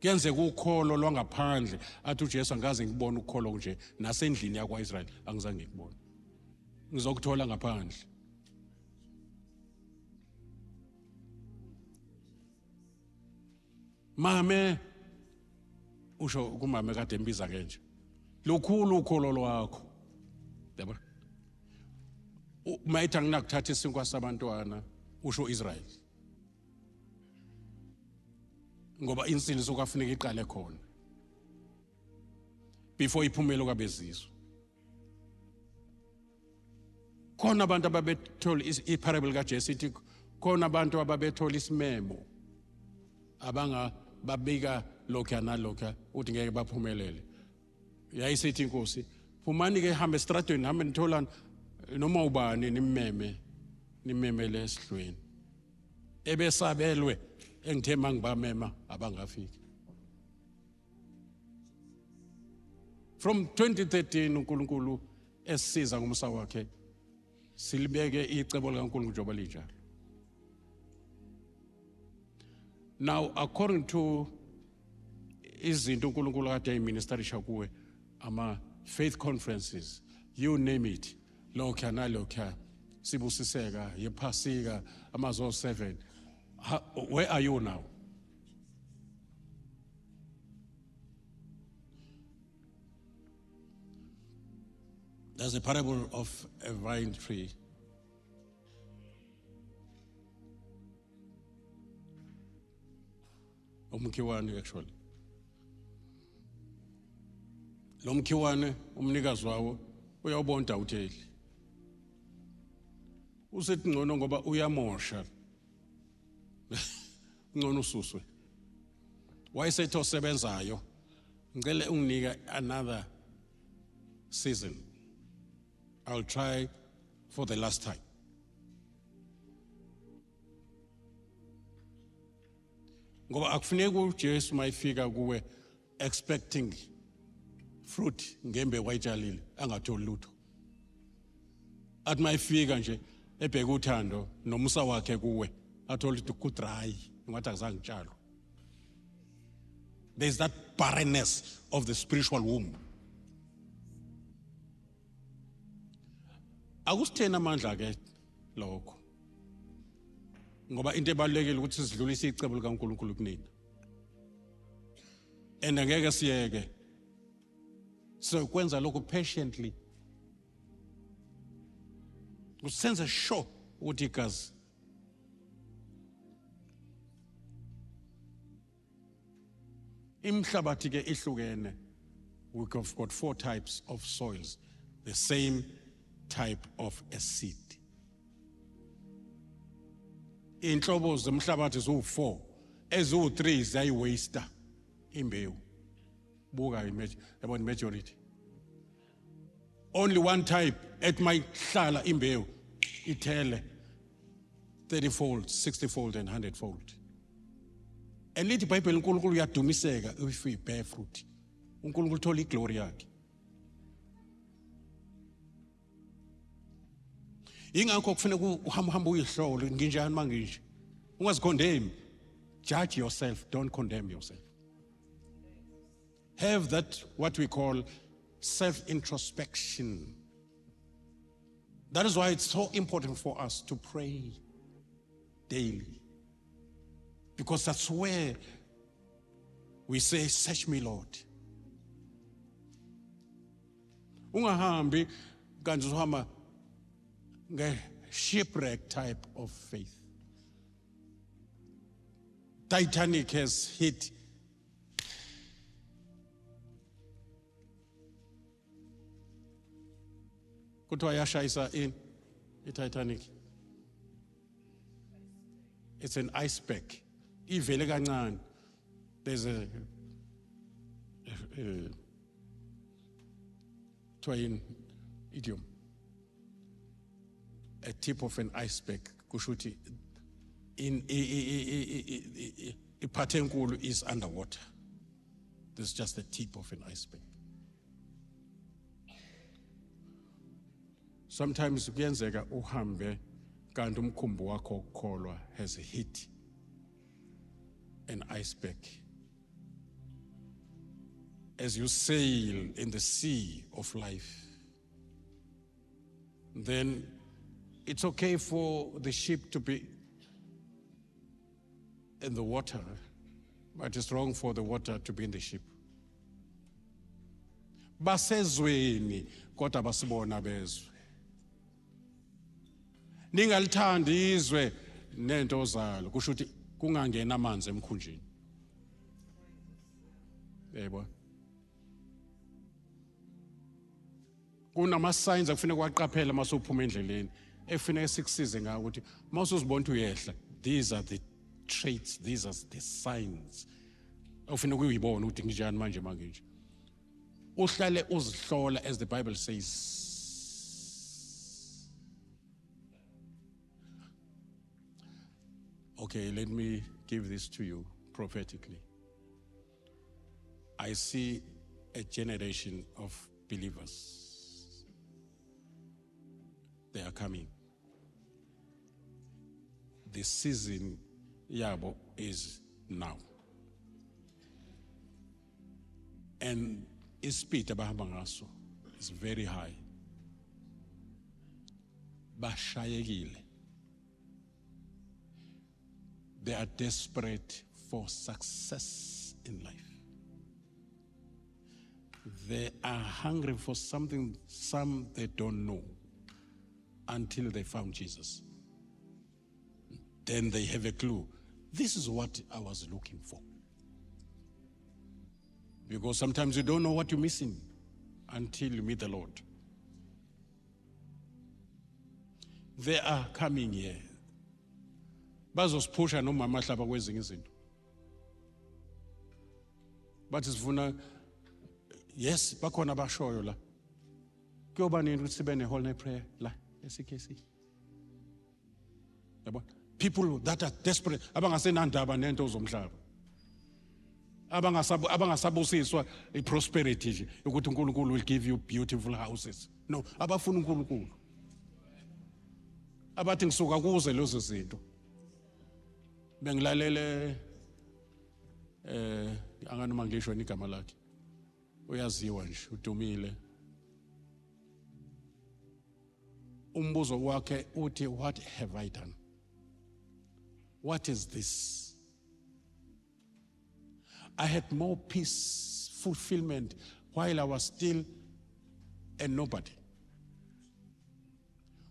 Kuyenzeka ukholo lwangaphandle athi uJesu angaze ngibone ukholo nje nasendlini yakwaIsrael angizange ngikubone. Ngizokuthola ngaphandle. Mame usho kumama kade embiza kenje. Lukhulu ukholo lwakho. Yabo. Mayitha nginakuthatha isinkwa sabantwana usho Israel. Ngoba insini sokufuneka iqale khona. Before iphumele kwabezizwe. Khona abantu ababethola iparable kaJesu ithi khona abantu ababethola isimemo abanga babika lokho nalokho uthi ngeke baphumelele. Yayisithi inkosi, "Phumani ke hambe estradweni, hambe nithola noma ubani nimeme lesidlweni." Ebesabelwe engithe mangibamema abangafiki. From 2013 uNkulunkulu esisiza ngomsa wakhe silibeke icebo likaNkulunkulu njengoba linjalo. Now, according to izinto uNkulunkulu kade ayiministerisha kuwe, ama faith conferences, you name it, lokha nalokha, sibusiseka, yephasika, amazo 7. Where are you now? There's a parable of a vine tree. Umkhiwane actually. Lo mkhiwane umnikazi wawo uyawubonda utheli. Usethi ngcono ngoba uyamosha. Ngcono ususwe. Wayesethi osebenzayo ngicela unginike another season. I'll try for the last time. Ngoba akufuneki uJesu mayifika kuwe expecting fruit ngembe wayitshalile angatholi lutho. Athi mayifika nje ebheka uthando nomsa wakhe kuwe athola ukuthi kudry ngathi akuzange ngitshalo. There's that barrenness of the spiritual womb. Akusithena amandla ke lokho. Ngoba into ebalulekile ukuthi sidlulise icebo likaNkulunkulu kunina. And angeke siyeke. So kwenza lokho patiently. Kusenza sure ukuthi igazi. Imhlabathi ke ihlukene. We've got 4 types of soils. The same type of a seed. Inhlobo zomhlabathi zo4 ezo3 zayiwaster imbewu. Buka yabona majority. Only one type at my hlala imbewu ithele 30-fold, 60-fold and 100-fold. Elithi iBhayibheli uNkulunkulu uyadumiseka if we bear fruit. uNkulunkulu thola iglory yakhe. Ingakho kufanele uhamba uyihlole nginjani manje. Ungazicondemn. Judge yourself, don't condemn yourself. Have that what we call self-introspection. That is why it's so important for us to pray daily. Because that's where we say, search me, Lord. Ungahambi kanti uhamba shipwreck type of faith. Titanic has hit kuthiwa yashayisa in Titanic. It's an iceberg. Ivele kancane. There's a idiom. A tip of an iceberg, kusho ukuthi iphathe enkulu is underwater. This is just the tip of an iceberg. Sometimes kuyenzeka uhambe kanti umkhumbi wakho okukholwa has hit an iceberg. As you sail in the sea of life, then it's okay for the ship to be in the water, but it's wrong for the water to be in the ship. Basezweni kodwa basibona bezwe. Ningalithandi izwe nento zalo, kusho ukuthi kungangena amanzi emkhunjini. Yebo. Kunama signs akufanele kwaqaphela masuphuma endleleni, efanele sikusize ngawo ukuthi masuzibona ukuthi uyehla, these are the traits, these are the signs. Awufanele kuyibona ukuthi nginjani manje nje. Uhlale uzihlola, as the Bible says. Okay, let me give this to you prophetically. I see a generation of believers. They are coming. The season yabo is now. And ispeed abahamba ngaso is very high. Bashayekile. They are desperate for success in life. They are hungry for something some they don't know until they found Jesus. Then they have a clue. This is what I was looking for. Because sometimes you don't know what you're missing until you meet the Lord. They are coming here. Bazosipusha noma amahlaba kwezinye izinto. But sifuna, yes, bakhona abashoyo la. Kuyoba nini ukuthi sibe ne whole night prayer la eCKC. Yabo. People that are desperate, abangasenandaba nento zomhlaba. Abangasabusiswa prosperity nje ukuthi uNkulunkulu will give you beautiful houses. No, abafuna uNkulunkulu. Abathi ngisuka kuze lezo zinto. Bengilalele anganoma ngisho igama lakhe. Uyaziwa nje, udumile. Umbuzo wakhe uthi, what have I done? What is this? I had more peace, fulfillment while I was still a nobody.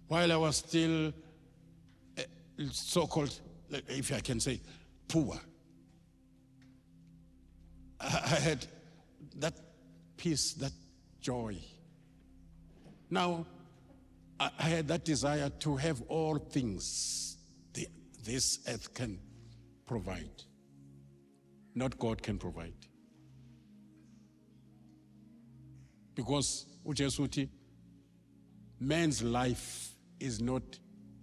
While I was still so-called, if I can say, poor. I had that peace, that joy. Now, I had that desire to have all things this earth can provide. Not God can provide. Because uJesu uthi, man's life is not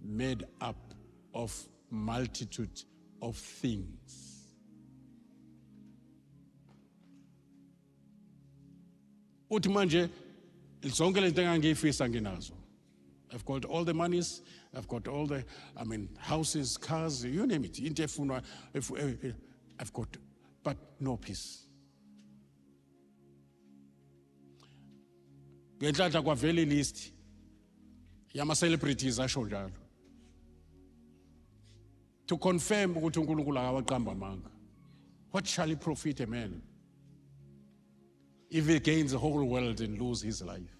made up of multitude of things. Uthi manje zonke lento engangiyifisa nginazo. I've got all the monies, I've got all the, houses, cars, you name it. Into efunwa, I've got, but no peace. Ngenhlanhla kwavela ilist yama celebrities asho njalo. To confirm ukuthi uNkulunkulu akawaqamba amanga. What shall it profit a man if he gains the whole world and lose his life?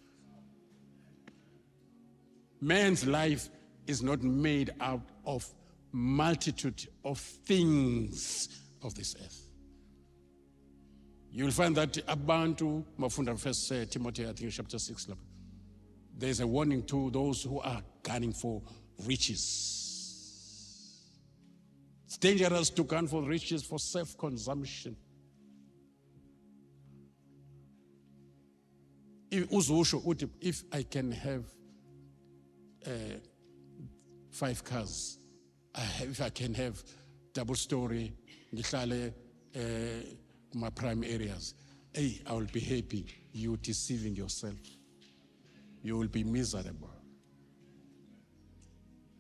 Man's life is not made out of multitude of things of this earth. You'll find that abantu mafunda first Timothy, I think chapter 6. There's a warning to those who are gunning for riches. It's dangerous to gun for riches for self-consumption. uzusho uthi if I can have 5 cars, if I can have double story, ngihlale my prime areas, hey, I will be happy. You deceiving yourself. You will be miserable.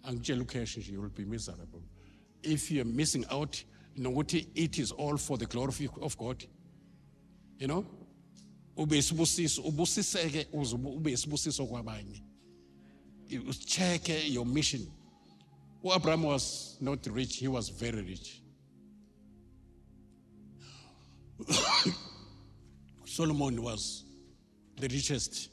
You will be miserable. If you're missing out, it is all for the glory of God. You know? Check your mission. Abraham was not rich, he was very rich. Solomon was the richest,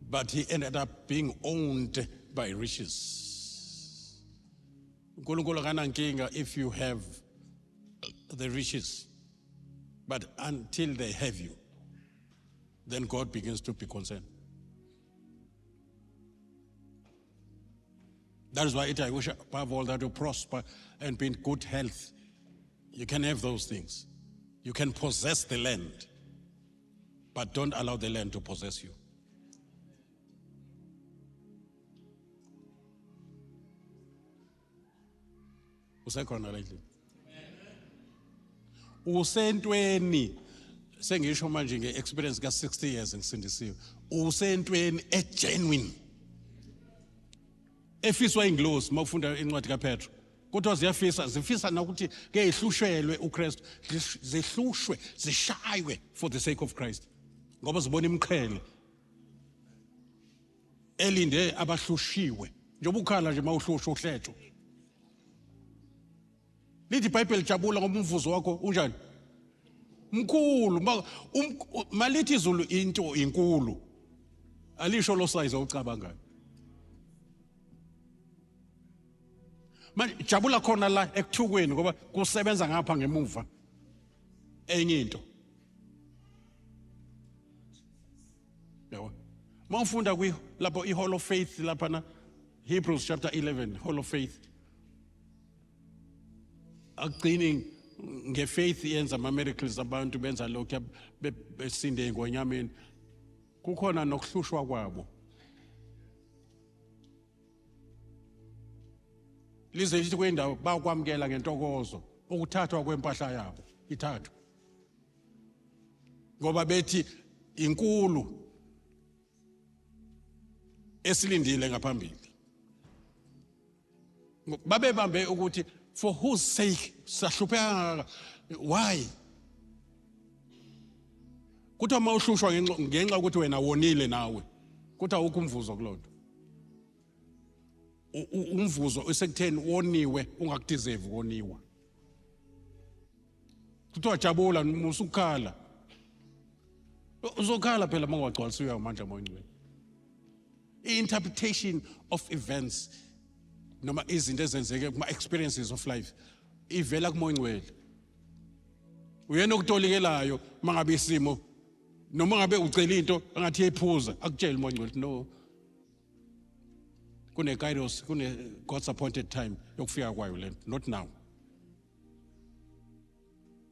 but he ended up being owned by riches. If you have the riches, but until they have you, then God begins to be concerned. That is why I wish above all that you prosper and be in good health. You can have those things. You can possess the land, but don't allow the land to possess you. Usekhona lately? Usentweni sengisho manje nge-experience ka-60 years ngisindisiwe. Usentweni genuine. Efiswa ingilosi mawufunda incwadi kaPetro. Kodwa zifisa nokuthi ke ihlushwelwe uKristu, zihlushwe, zishaywe for the sake of Christ. Ngoba zibona imqhele. Elinde abahlushiwe. Njengoba ukhala nje mawuhlushwa uhletshwa. Lithi iBhayibheli jabula ngoba umvuzo wakho unjani? Mkhulu, malithi izulu into inkulu. Alisho lo size ocabangayo. Manje jabula khona la ekuthukweni ngoba kusebenza ngapha ngemuva enye into. Yabo. Mawufunda lapho iHall of Faith lapha na Hebrews chapter 11, Hall of Faith. Agcini ngefaith yenza ama miracles abantu benza lokho besinde ngonyameni. Kukhona nokuhlushwa kwabo. Lize lithi kwendawo bakwamkela ngentokozo ukuthathwa kwempahla yabo ithathwa. Ngoba bethi inkulu esilindile ngaphambili. Babebambe ukuthi for whose sake sahlupheka, why? Kuthiwa mawuhlushwa ngenxa ukuthi wena wonile nawe. Kuthiwa ukumvuzo kulonto. Umvuzo usekutheni woniwe ungakudeserve woniwa. Kuthiwa jabula musukhala. Uzokhala phela mawagcwalisiwe manje amoyingcwele. Interpretation of events noma izinto ezenzeke kuma experiences of life ivela kumoyingcwele. Uyena okutolikelayo mangabe isimo noma ngabe ucela into angathi iyiphuza akutshela umoyingcwele no. Kune kairos, kune God's appointed time yokufika kwayo lento, not now.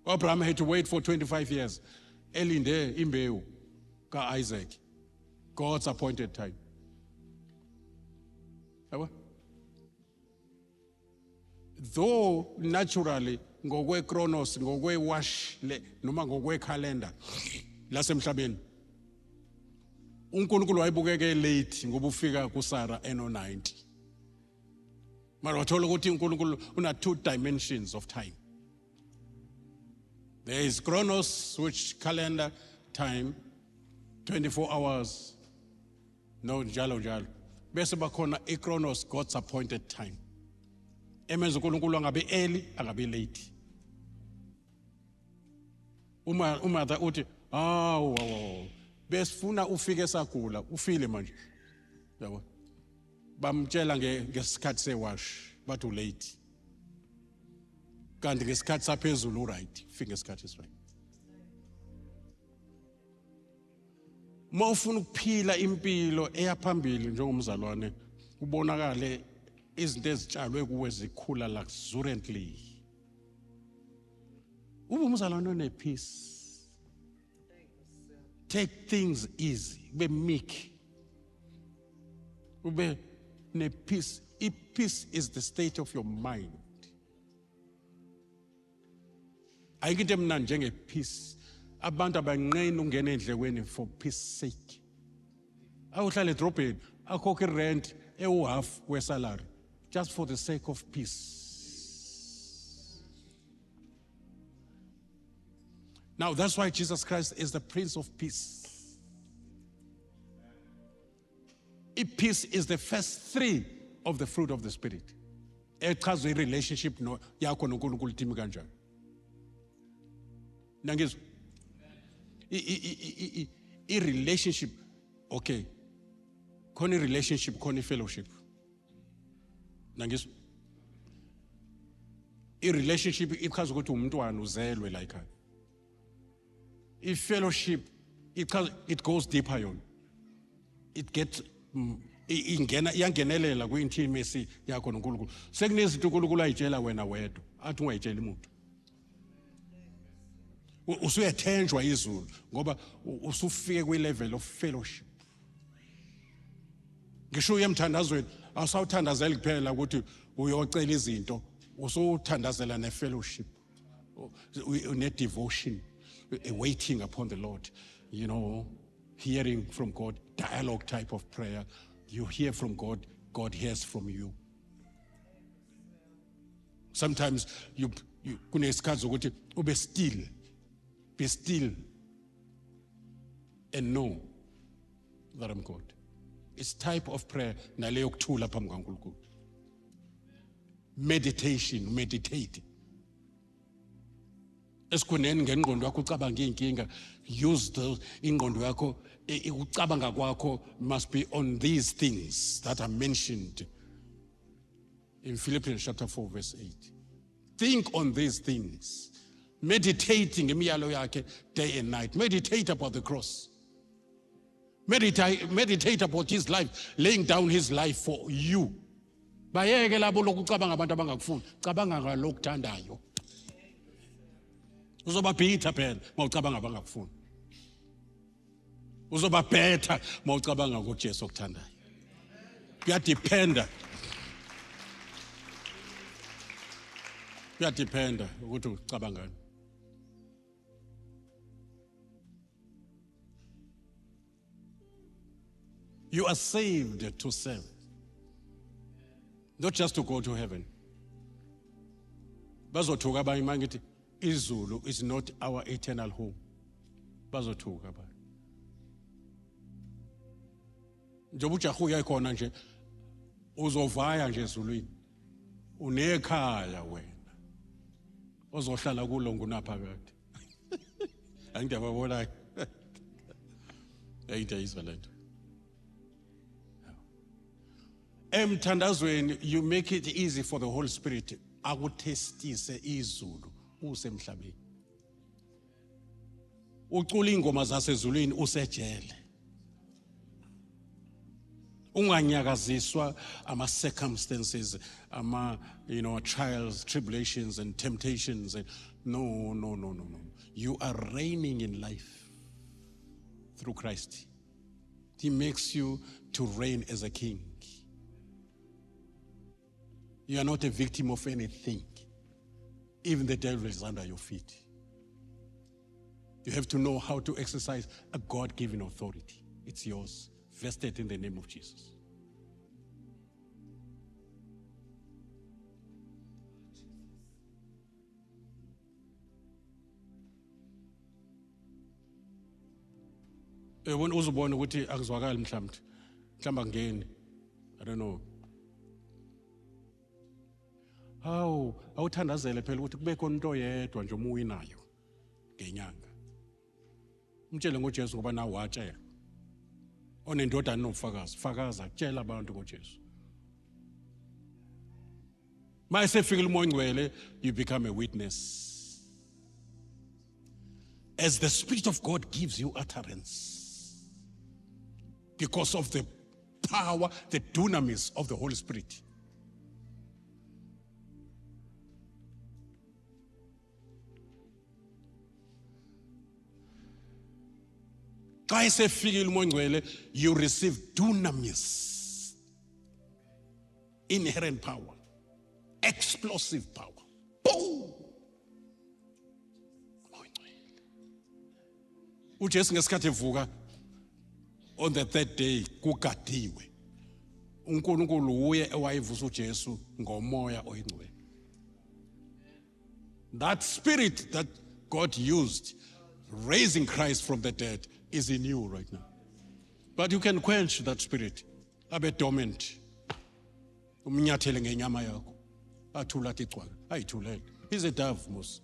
Abraham had to wait for 25 years. Elinde imbewu ka-Isaac. God's appointed time. Though naturally ngokwe chronos, ngokwe wash noma ngokwe calendar lasemhlabeni uNkulunkulu wayebukeke late ngoba ufika kuSara eno90. Mara wathola ukuthi uNkulunkulu una 2 dimensions of time. There is chronos, which calendar time, 24 hours, no njalo njalo. Bese bakhona chronos, God's appointed time. Emenza uNkulunkulu angabe early, angabe late. Uma da uthi, wow. Besifuna ufike esagula, ufile manje. Yabo. Bamtshela ngesikhathi sewash, but too late. Kanti ngesikhathi saphezulu right, fika ngesikhathi is right. Mawufuna ukuphila impilo eyaphambili njengomzalwane, ubonakale izinto ezitshalwe kuwe zikhula luxuriantly. Ube umzalwane one peace. Take things easy. Be meek. Be ne peace. Peace is the state of your mind. Ayikho emnandi njenge peace. Abantu abanqeni ungena endlekweni for peace sake. Awuhlala edrobheni, akhokhe rent half we-salary just for the sake of peace. Now that's why Jesus Christ is the Prince of Peace. Peace is the first 3 of the fruit of the Spirit. Echazwe relationship yakho noNkulunkulu ithini kanjani. Nangizwa i-relationship, okay, khona i-relationship, khona i-fellowship. Nangizwa i-relationship ichaza ukuthi umntwana uzelwe la ekhaya. I-fellowship it goes deeper yona. It gets iyangenelela kwi-intimacy yakho noNkulunkulu. Sekunezinto uNkulunkulu ayitshela wena wedwa athi ungayitsheli umuntu. Usuyathenjwa izulu ngoba usufike kwi-level of fellowship. Ngisho uye emthandazweni awusawuthandazeli kuphela ukuthi uyocela izinto, usuthandazela ne-fellowship, ne-devotion, waiting upon the Lord, hearing from God, dialogue type of prayer. You hear from God, God hears from you. Sometimes you kunesikhathi ukuthi ube still. Be still and know that I'm God. It's type of prayer naleyo kuthula phambi kaNkulunkulu. Meditate. Esikhoneni ngengqondo yakho ucabanga inkinga, use ingqondo yakho ukucabanga kwakho must be on these things that are mentioned in Philippians chapter 4 verse 8. Think on these things. Meditating imiyalo yakhe day and night. Meditate about the cross. Meditate about his life, laying down his life for you. Bayeke labo lokucabanga abantu abangakufuni, cabanga ngalokuthandayo. Uzoba bitter phela mawucabanga abangakufuni. Uzoba better mawucabanga ngoJesu okuthandayo. Kuyadependa ukuthi ucabangani. You are saved to serve, not just to go to heaven. Bazothuka abanye mangithi izulu is not our eternal home. Bazothuka abanye. Njengoba ujahu uyakhona nje uzovaya nje ezulwini. Unekhaya wena. Ozohlala kulo ngunaphakade. Angiyababona. Ayidayizwa lento. Emthandazweni, you make it easy for the Holy Spirit akutestise izulu usemhlabeni. Ucula ingoma zasezulwini usejele. Unganyakaziswa ama circumstances, trials, tribulations and temptations. No. You are reigning in life through Christ. He makes you to reign as a king. You are not a victim of anything. Even the devil is under your feet. You have to know how to exercise a God-given authority. It's yours, vested in the name of Jesus. When uzobona ukuthi akuzwakali mhlawumbe ngeni, I don't know. Awuthandazele phela ukuthi kube khona into yedwa nje umuyi nayo ngenyanga. Umtshele ngoJesu ngoba nawe watshela. Onendodana nofakazi, fakaza tshela abantu ngoJesu. Mayise fika umoya ngcwele, you become a witness. As the Spirit of God gives you utterance, because of the power, the dunamis of the Holy Spirit. Xa esefikile umoya ongcwele, you receive dunamis, inherent power, explosive power. Boom! uJesu ngesikhathi evuka on the third day kugadiwe. uNkulunkulu uye ewayivusa uJesu ngomoya oyingcwele. That spirit that God used raising Christ from the dead is in you right now. But you can quench that spirit. Abe dormant. Umnyathele ngenyama yakho. Athula ticwaka. Ayithulele. He's a dove mos.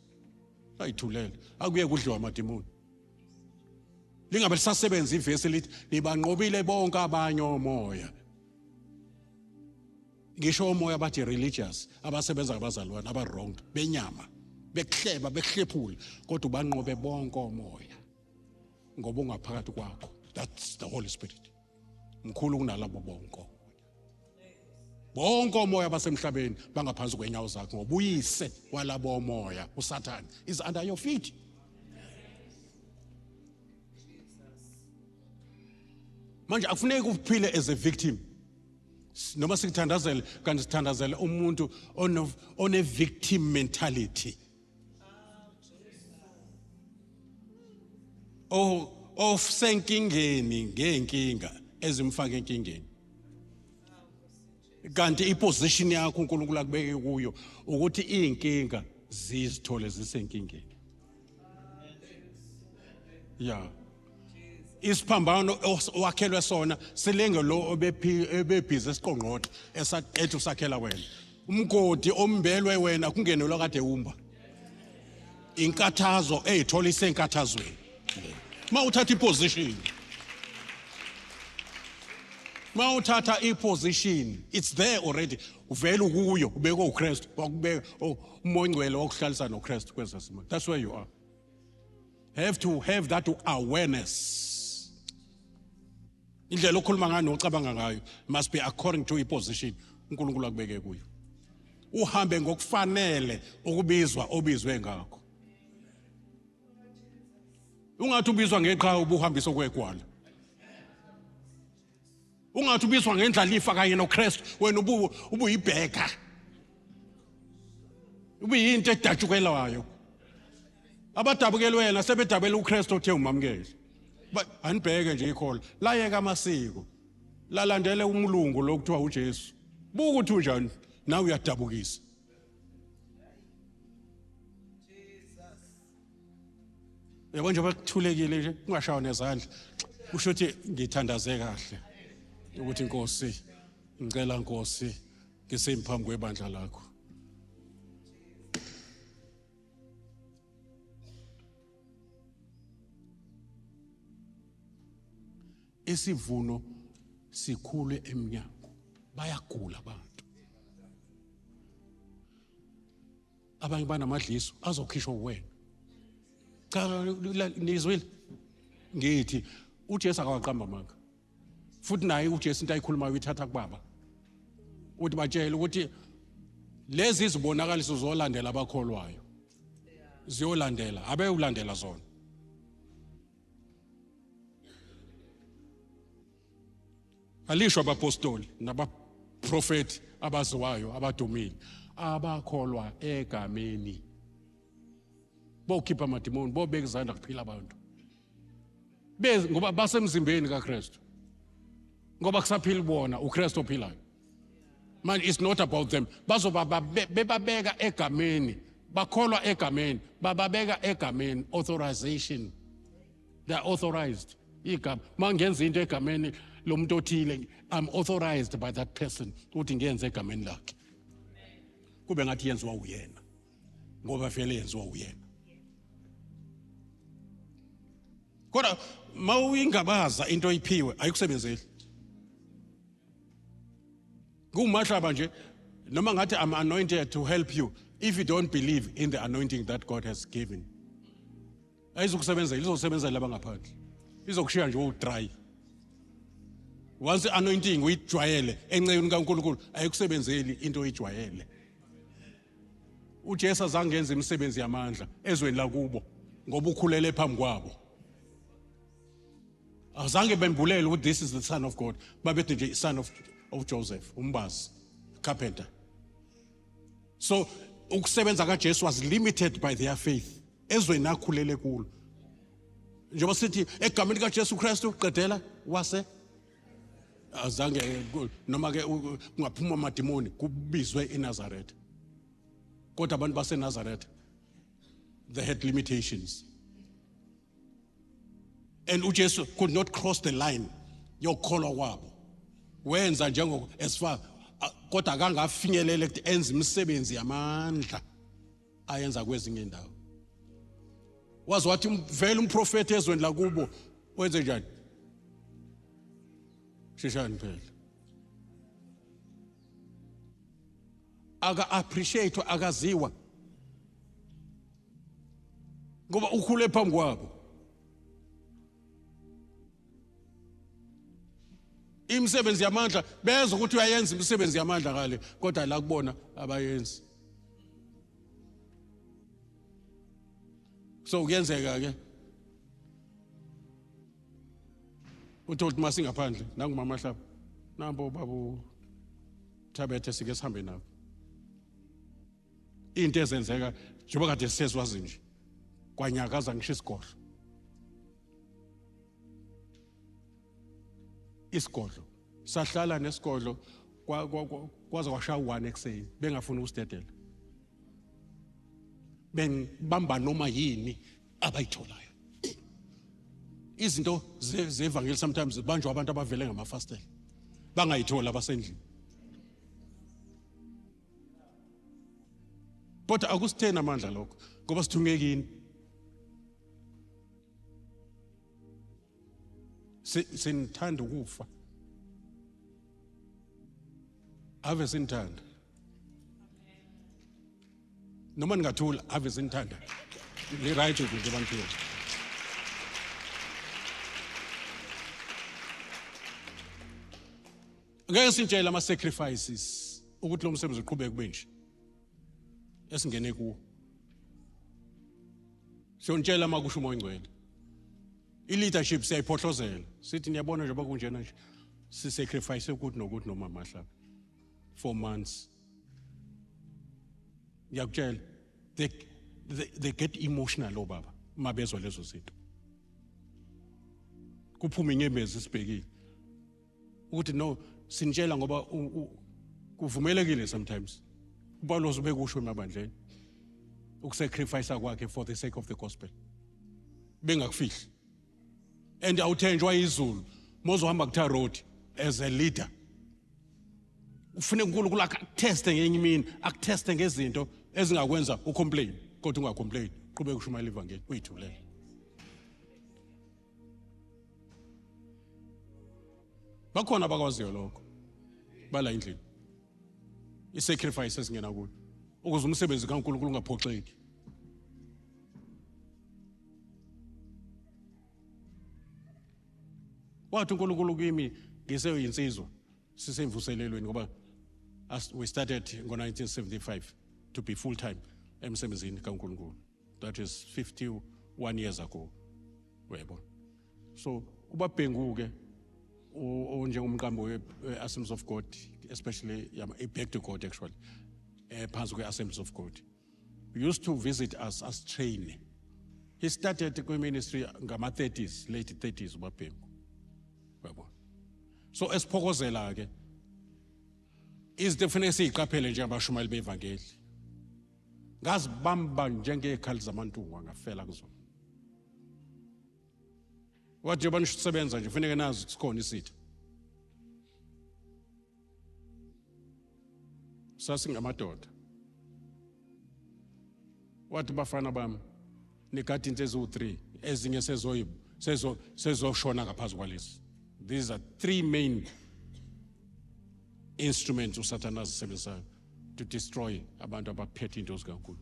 Ayithulele. Akuye kudliwa amadimoni. Lingabe lisasebenza ivesi lithi nibanqobile bonke abanye omoya. Ngisho omoya bathi religious abasebenza ngabazalwane aba-wrong benyama bekleba beklephula kodwa banqobe bonke omoya ngoba ungaphakathi kwakho. That's the Holy Spirit. Mkhulu kunalabo bonke. Bonke omoya basemhlabeni bangaphansi kwenyawo zakho ngoba uyise walabo omoya uSathane is under your feet. Manje akufuneki uphile as a victim. Noma sikuthandazele kanti sithandazele umuntu one victim mentality. Of senkingeni ngenkinga ezimfaka enkingeni. Kanti iposition yakho uNkulunkulu akubeke kuyo ukuthi inkinga zizithole zisenkingeni. Yeah. Isiphambano wakhelwe sona silenge lo obebhizi esiqongqothe ethi usakhela wena. Umgodi ombelwe wena kungenelwa kade umba. Inkathazo eyithola isenkathazweni. Mawuthatha iposition. Mawuthatha iposition, it's there already. Uvela ukuyo ubeke uKristu wakubeka umoya ongcwele wokuhlalisa noKristu kwenza simo. That's where you are. Have to have that awareness. Indlela okhuluma ngayo nocabanga ngayo must be according to iposition uNkulunkulu akubeke kuyo. Uhambe ngokufanele ukubizwa obizwe ngakho. Ungathi ubizwa ngeqhawe ubuhambisa okwegwala. Ungathi ubizwa ngendlalifa kanye noKristu wena ubuyibheka. Ubuyinto edatshukelayo. Abadabukele wena sebedabela uKristu othe umamkele. Anibheke nje ikhola layeka amasiko lalandele umlungu lokuthiwa uJesu buka ukuthi unjani nawe uyadabukisa. Yebo nje bakuthulekile nje ungashawa nezandla kusho ukuthi ngithandaze kahle ukuthi Nkosi ngicela Nkosi ngisemphambi kwebandla lakho. Isivuno sikhule eminyango bayagula abantu. Abanye banamadliso azokhishwa uwena. Cha nizwile ngithi uJesu akawaqamba amanga. Futhi naye uJesu into ayikhulumayo uyithatha kubaba. Uthi batshela ukuthi lezi izibonakaliso zolandela abakholwayo. Ziyolandela abe ulandela zona. Alisho abapostoli nabaprofeti abaziwayo abadumile abakholwa egameni. Bokhipha amadimoni bobeka izandla kuphila abantu. Ngoba basemzimbeni kaKristu. Ngoba kusaphila bona uKristu ophilayo. Man, it's not about them. Bazoba bebabeka egameni, bakholwa egameni, bababeka egameni, authorization. They are authorized. Igama mangenza into egameni lomuntu othile, I'm authorized by that person ukuthi ngiyenze egameni lakhe. Kube ngathi yenziwa uyena. Ngoba vele yenziwa uyena. Kodwa mawuyingabaza into oyiphiwe ayikusebenzeli. Kumahlaba nje noma ngathi I'm anointed to help you if you don't believe in the anointing that God has given. Ayizokusebenzela izosebenzela abangaphandle. Izokushiya nje udry. Once anointing uyijwayele enceyini kaNkulunkulu ayikusebenzeli into oyijwayele. uJesu azangenza imisebenzi yamandla ezweni lakubo ngoba ukhulele phambi kwabo. Azange bembulele ukuthi this is the son of God. Babethi nje son of Joseph, umbazi, carpenter. So ukusebenza kaJesu was limited by their faith. Ezweni akhulele kulo. Njengoba sithi egameni kaJesu Kristu qedela wase azange noma ke ungaphuma amadimoni kubizwe eNazareth. Kodwa abantu baseNazareth they had limitations. And uJesu could not cross the line yokholwa kwabo. Wenza njengo as far kodwa akangafinyelele ukuthi enze imisebenzi yamandla ayenza kwezinye indawo. Wazi wathi vele umprofeti ezweni lakubo wenze njani? Sheshani phela. Aka appreciate akaziwa. Ngoba ukhule phambi kwabo. Imisebenzi yamandla bezwe ukuthi uyayenza imisebenzi yamandla kale kodwa la kubona abayenzi. So kuyenzeka ke uthi masingaphandle nangumama Hlaba nambo babu Thabethe sike sihambe nabo. Into ezenzeka njengoba kade sisezwazi nje kwanyakaza ngisho isigodlo. Isigodlo sahlala nesigodlo kwaze kwashaya 1 ekseni bengafuni ukusitedela. Bamba noma yini abayitholayo. Izinto zevangeli sometimes banjwa abantu abavele ngamafastela bangayithola abasendlini. But akusithena amandla lokho ngoba sithungekini. Sinthanda ukufa. Ave sinthanda. Noma ningathula ave sinthanda. Li right ukuthi abantu. Ngeke sintshela ama sacrifices ukuthi lo msebenzi uqhubeke kube nje. Esingene kuwo. Siyontshela makusho umoya ngcwele. I-leadership siyayiphohlozela. Sithi niyabona nje bakunjena nje. Si-sacrifice ukuthi nokuthi noma Hlaba. 4 months. Ngiyakutshela they get emotional obaba mabezwa lezo zinto. Kuphuma inyembezi sibhekile. Ukuthi no sinitshela ngoba kuvumelekile sometimes. uPaulos ubekusho emabandleni ukusacrifice kwakhe for the sake of the gospel. Bengakufihli. And awuthenjwa izulu mozohamba kutha road as a leader. Ufune uNkulunkulu akuteste ngenye imini, akuteste ngezinto ezingakwenza ucomplain, kodwa ungacomplain, qhubeka ushumayela ivangeli uyithulele. Bakhona abakwaziyo lokho. Bala indlela. I-sacrifice esingena kuyo ukuze umsebenzi kaNkulunkulu ungaphoxeki. Wathi uNkulunkulu kimi ngiseyinsizwa sisemvuselelweni ngoba we started ngo-1975 to be full time emsebenzini kaNkulunkulu. That is 51 years ago. Webo. So ubabhenguke njengomqambo we-Assemblies of God, especially back to God actually, phansi kwe-Assemblies of God. He used to visit us as trainee. He started the ministry ngama-30s, late 30s ubabhengu. So esiphokozela ke izinto kufanele siyiqaphele nje abashumayeli bevangeli. Ngazibamba njengekhali zamantungu angafela kuzona. Wathi njengoba nisebenza nje kufanele nazi sikhona isitha. Sasingamadoda. Wathi bafana bami nikade into eziwu-3 ezinye sezoshona ngaphansi kwalezi. These are 3 main instruments uSathane azisebenzisayo to destroy abantu abaphethe into zikaNkulunkulu.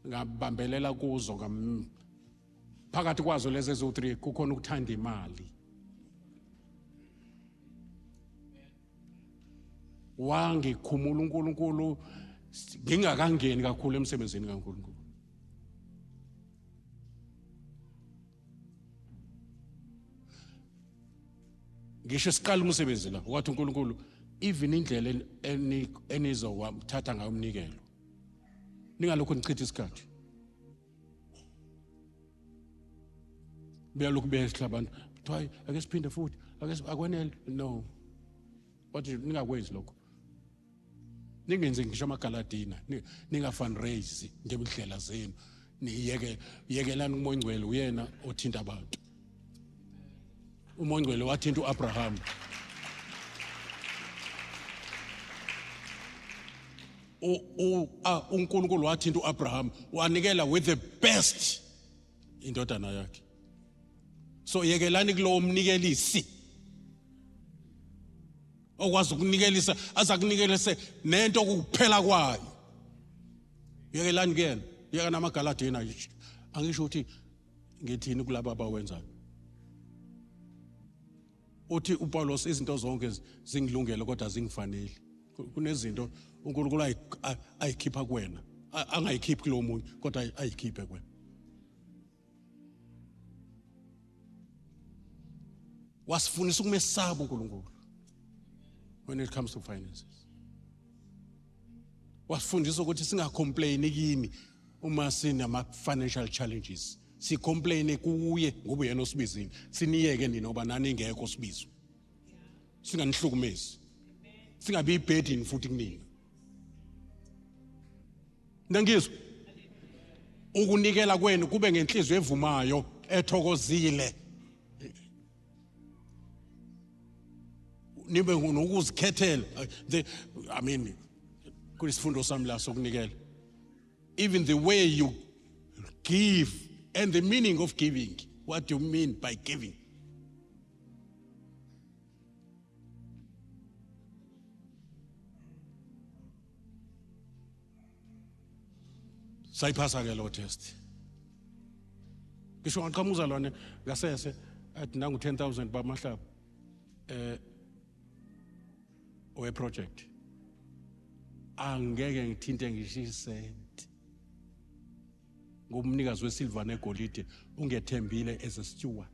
Ngabambelela kuzo phakathi kwazo lezi eziwu-3 kukhona ukuthanda imali. Wangikhumula uNkulunkulu ngingakangeni kakhulu emsebenzini kaNkulunkulu. ngisho siqala umsebenzi la wathi uNkulunkulu even indlela enizowathatha ngayo umnikelo ningalokho nichitha isikhathi beyalokhu behla abantu kuthiwa ake siphinde futhi akwenele no wathi ningakwenzi lokho ningenze ngisho amagaladina ninga fundraise ngemidlela zenu yekelani umoya ngcwele uyena othinta abantu umoya ngcwele wathinta uAbraham uNkulunkulu wathinta uAbraham wanikela with the best indodana yakhe so yekelani kulowo mnikelisi okwazi ukunikelisa azakunikelise nento ukuphela kwayo yekelani kuyena yeka namagaladina angisho ukuthi ngithini kulabo abawenzayo uthi uPaulos izinto zonke zingilungele kodwa zingifanele kunezinto uNkulunkulu ayikhipha kuwena angayikhiphi kulo munye kodwa ayikhiphe kuwena wasifundisa ukumesaba uNkulunkulu when it comes to finances wasifundisa ukuthi singacomplain kini uma sinama financial challenges sicomplain kuye ngoba yena osibizini siniyeke nina oba nani ingekho sibizo singanihlukumezi singabi burden futhi kunina ngangizwa ukunikela kwenu kube ngenhliziyo evumayo ethokozile nibe nokuzikhethela I mean kulisifundo sami la sokunikela even the way you give and the meaning of giving what do you mean by giving sayiphasa ke lo test ngisho ngaqhamuza lona ngasese athi nangu 10,000 bamahlaba owe project angeke ngithinte ngisho isent ngomnikazi wesilver negolide ungethembile as a steward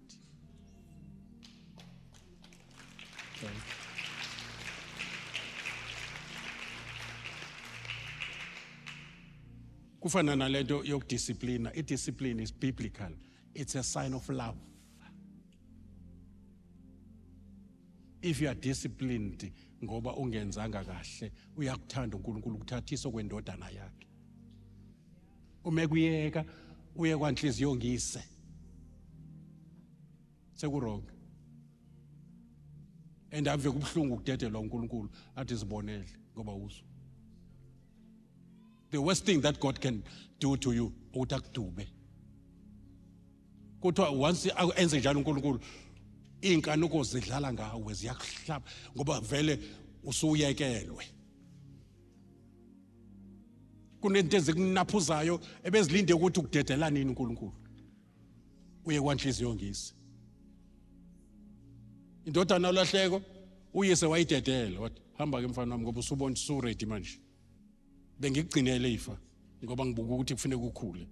kufana nalento yokudisciplina idiscipline is biblical it's a sign of love if you are disciplined ngoba ungenzanga kahle uyakuthanda uNkulunkulu ukuthathisa kwendodana yakhe uma kuyeka uye kwanhliziyo ngise sekuronke and ave kubhlungu ukudedelwa uNkulunkulu athi zibonele ngoba uzo the worst thing that God can do to you utakudube kuthiwa once enze njalo uNkulunkulu inkanuko zidlala ngawe ziyakuhlaba ngoba vele usuyekelwe kunento ezikunaphuzayo ebezilinde ukuthi ukudedela nini uNkulunkulu uye kwanhliziyo ngisi indodana olahleko uyise wayidedela wathi hamba ke mfana wami ngoba usubona su ready manje bengigcinele ifa ngoba ngibuka ukuthi kufanele ukukhule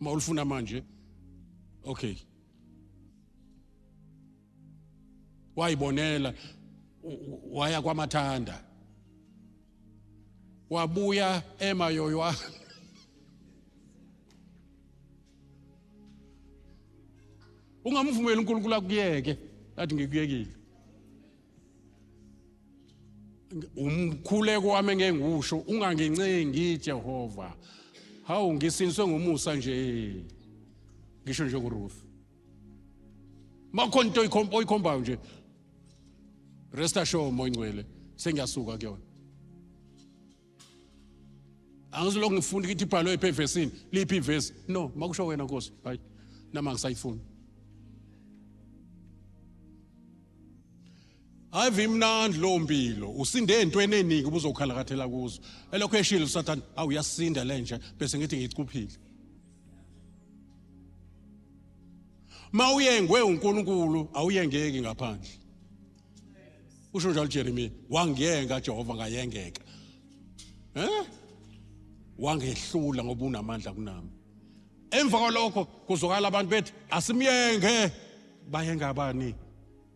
uma ulifuna manje okay wayibonela waya kwaMathanda wabuya emayoywa ungamvumeli uNkulunkulu akuyeke athi ngikuyekile umkhuleko wami ngengikusho ungangincengi Jehova hawu ngisiniswe ngomusa nje ngisho nje kuRuth makhona into oyikhombayo nje rest assured moya ngcwele sengiyasuka kuyona angizoloko ngifunda ukuthi ibhalwe ephevesini liphi ivesi no makusho wena Nkosi hayi nama ngisayifuna ave imnandi lo mpilo usinde entweni eningi ubuzokhalakathela kuzo elokho eshilo usathana awuyasinda lenje bese ngithi ngiyicuphile mawuyengwe uNkulunkulu awuyengeki ngaphandle usho njalo Jeremiah wangiyenga Jehova ngayengeka wangehlula ngoba unamandla kunami emva kwalokho kuzokala abantu bethi asimyenge bayenga abani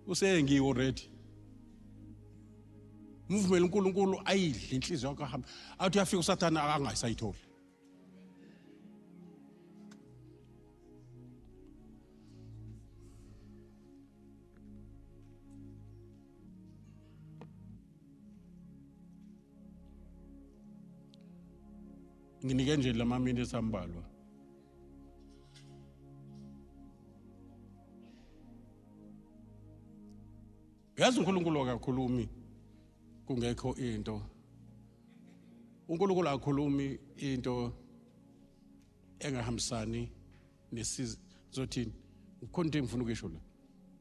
usengiwe already Mvumela uNkulunkulu ayidle inhliziyo yakho ahamba. Athi uyafika uSathane angasayitholi. Nginike nje lamamini esambalwa. Yazi uNkulunkulu akakhulumi kungekho into. uNkulunkulu akakhulumi into engahambisani nesizwe zothini. Ukhona into engifuna ukuyisho la.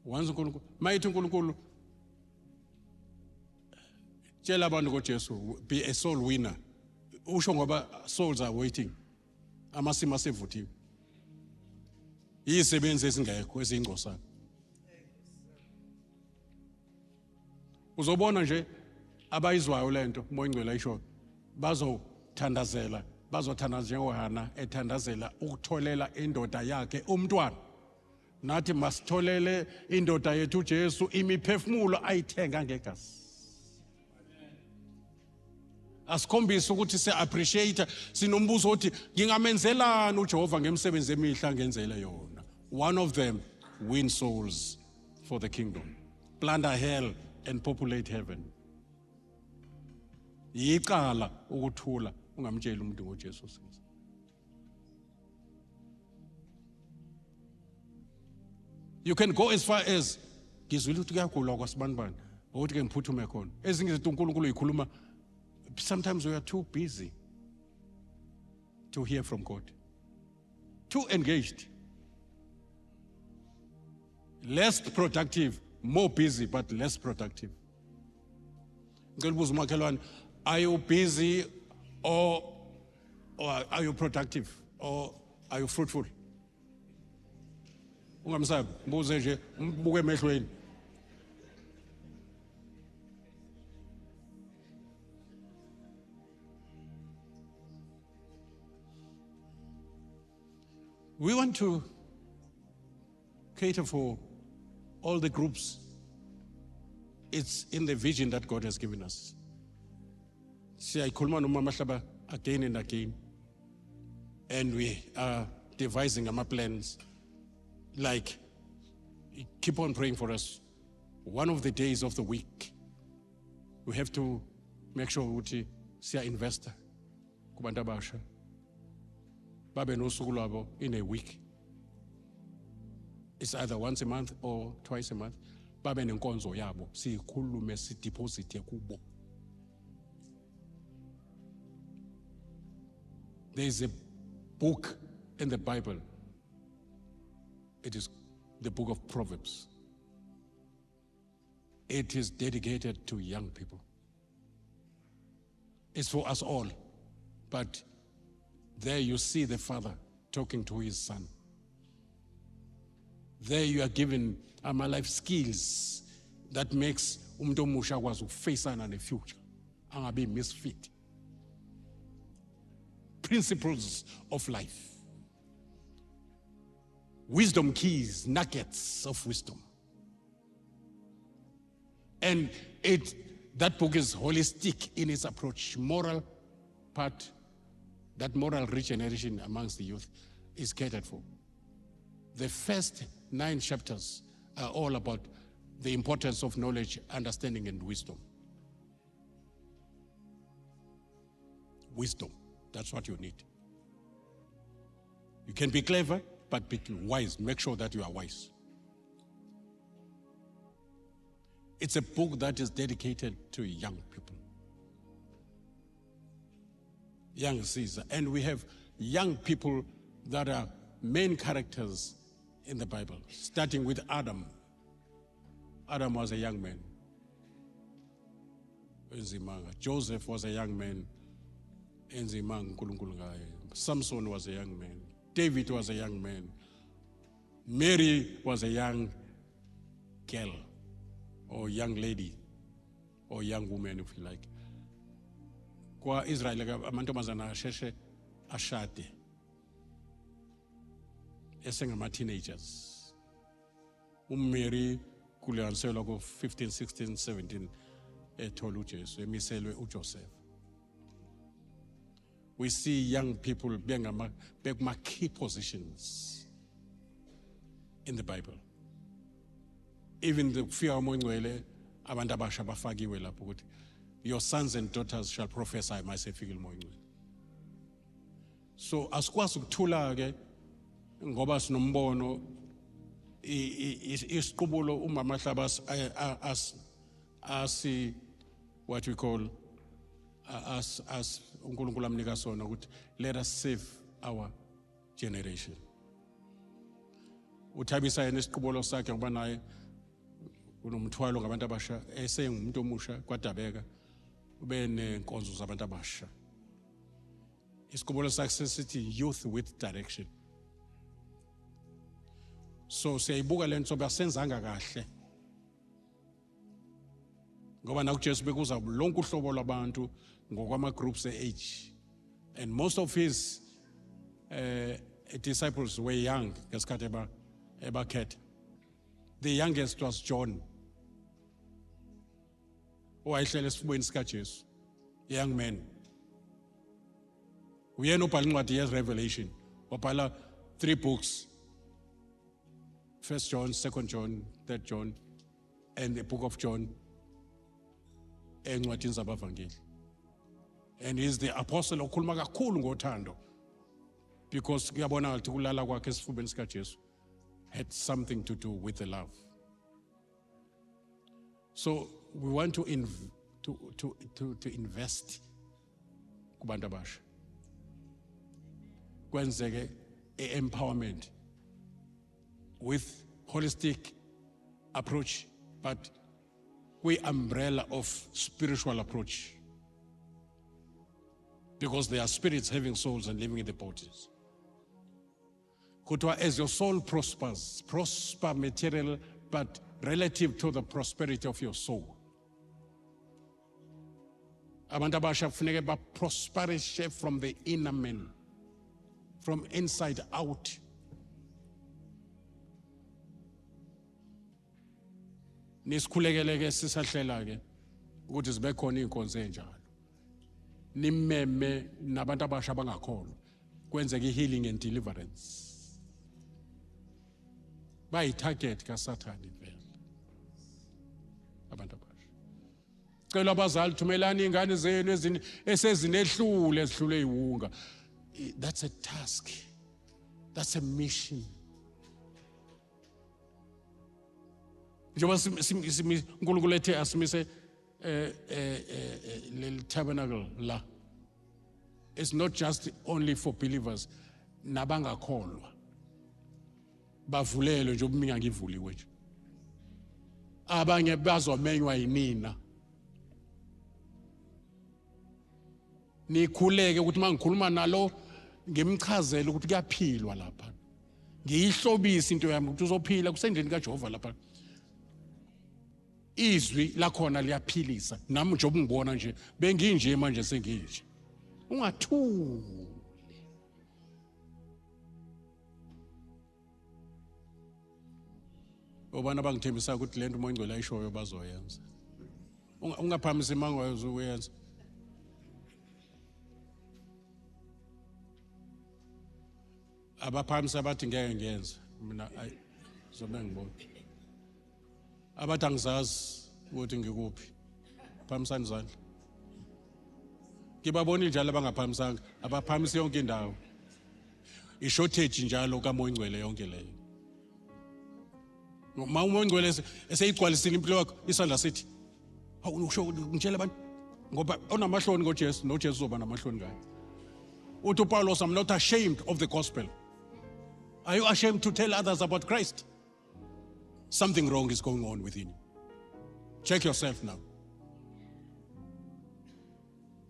Once uNkulunkulu mayithi uNkulunkulu tshela abantu ngoJesu be a soul winner. Usho ngoba souls are waiting. Amasimo asevuthiwe. Izisebenzi ezingekho ezingcosana. Uzobona nje abayizwayo lento uMoya Ngcwele ayisho bazothandazela njengoHana ethandazela ukutholela indoda yakhe umntwana. Nathi masitholele indoda yethu uJesu imiphefumulo ayithenga ngegazi. Asikhombisa ukuthi se-appreciate sinombuzo othi ngingamenzelani uJehova ngemsebenzi emihle angenzele yona. One of them, win souls for the kingdom, plunder hell and populate heaven. Yiqala ukuthula ungamtsheli umuntu ngoJesu. You can go as far as ngizwile ukuthi kuyagulwa kwasibanibani ukuthi ke ngiphuthume khona. Ezinye izinto uNkulunkulu uyikhuluma. Sometimes we are too busy to hear from God. Too engaged. Less productive, more busy but less productive. Ngelibuza umakhelwane, are you busy or are you productive or are you fruitful? Ungamsabi, mbuze nje, mbuke emehlweni. We want to cater for all the groups. It's in the vision that God has given us. Siyayikhuluma noma Mahlaba again and again. And we are devising our plans. Like, keep on praying for us. One of the days of the week, we have to make sure ukuthi siya investor kubantu abasha. Babe nosuku lwabo in a week. It's either once a month or twice a month. Babe nenkonzo yabo sikhulume sideposit kubo. There is a book in the Bible. It is the book of Proverbs. It is dedicated to young people. It's for us all, but there you see the father talking to his son. There you are given life skills that makes umuntu omusha akwazi ukufacana nefuture, angabi misfit. Principles of life. Wisdom keys, nuggets of wisdom. And that book is holistic in its approach, moral part. That moral regeneration amongst the youth is catered for. The first 9 chapters are all about the importance of knowledge, understanding, and wisdom. Wisdom, that's what you need. You can be clever, but be wise. Make sure that you are wise. It's a book that is dedicated to young people. Young Caesar. And we have young people that are main characters in the Bible, starting with Adam. Adam was a young man. Joseph was a young man. Samson was a young man. David was a young man. Mary was a young girl, or young lady, or young woman, if you like. Kwa Israel amantombazana asheshe ashade esengama teenagers. Mary kulanselwa ko 15, 16, 17 ethola uJesu emiselwe uJoseph. We see young people bekuma key positions in the Bible. Even the fear omongcwele abantu abasha bafakiwe lapho ukuthi your sons and daughters shall prophesy mayisefikile umoyingcwele. So asikwazi ukuthula ke ngoba sinombono isiqubulo umama hlaba asi what we call as uNkulunkulu amnika sona ukuthi let us save our generation. Uthabisa yena isiqubulo sakhe ngoba naye unomthwalo ngabantu abasha esengumuntu omusha kwadabeka ube nenkonzo zabantu abasha. Isiqubulo sakhe sithi youth with direction. So siyayibuka lento basenzanga kahle ngoba nakuJesu bekuza lonke uhlobo lwabantu ngokwama groups age, and most of his disciples were young ngesikhathi ebakhetha. The youngest was John, owayehlele esifubeni sikaJesu, young man. Uyena ubhala incwadi yeRevelation, wabhala 3 books, 1 John, 2 John, 3 John, and the book of John, encwadini zabavangeli. And he's the apostle okhuluma kakhulu ngothando, because kuyabona ukuthi kulala kwakhe esifubeni sikaJesu had something to do with the love. So we want to invest kubantu abasha, kwenzeke empowerment with holistic approach, but we umbrella of spiritual approach, because they are spirits having souls and living in the bodies. As your soul prospers, prosper material, but relative to the prosperity of your soul. Abantu abasha kufuneka baprosperishe from the inner man, from inside out. Nisikhulekele sisahlela ke ukuthi zibe khona inkonzo enjalo. Nimeme nabantu abasha abangakholwa kwenzeke healing and deliverance. By target kaSathane vele abantu abasha. Cela abazali thumelani ingane zenu esezinehlule ezihlule iwunga. That's a task. That's a mission. Njengoba uNkulunkulu ethe asimise le tabernacle la, it's not just only for believers, nabangakholwa bavulelwe nje ubuminga ngivuliwe nje. Abanye bazomenywa yinina. Nikhuleke ukuthi mangikhuluma nalo ngimchazele ukuthi kuyaphilwa lapha. Ngiyihlobisa into yami ukuthi uzophila kusendlini kaJehova lapha. Izwi lakhona liyaphilisa. Nami nje obungibona nje benginje manje senginje. Ungathuli. Obana bangithembisa ukuthi lento uMoyingcwele ayishoyo bazoyenza. Ungaphamisa imango uyenza. Abaphamisa bathi ngeke ngiyenze. Mina zobe ngibona. Abathi angizazi ukuthi ngikuphi. Phamisani izandla. Ngibabona njalo abangaphamisanga, abaphamisa yonke indawo. I-shortage njalo kaMoyingcwele yonke leyo. Uma uMoyingcwele eseyigcwalisile impilo yakho isandla sithi awusho ngitshela abantu ngoba onamahloni ngoJesu noJesu uzoba namahloni ngayo. Uthi uPaulos, I'm not ashamed of the gospel. Are you ashamed to tell others about Christ? Something wrong is going on within you. Check yourself now.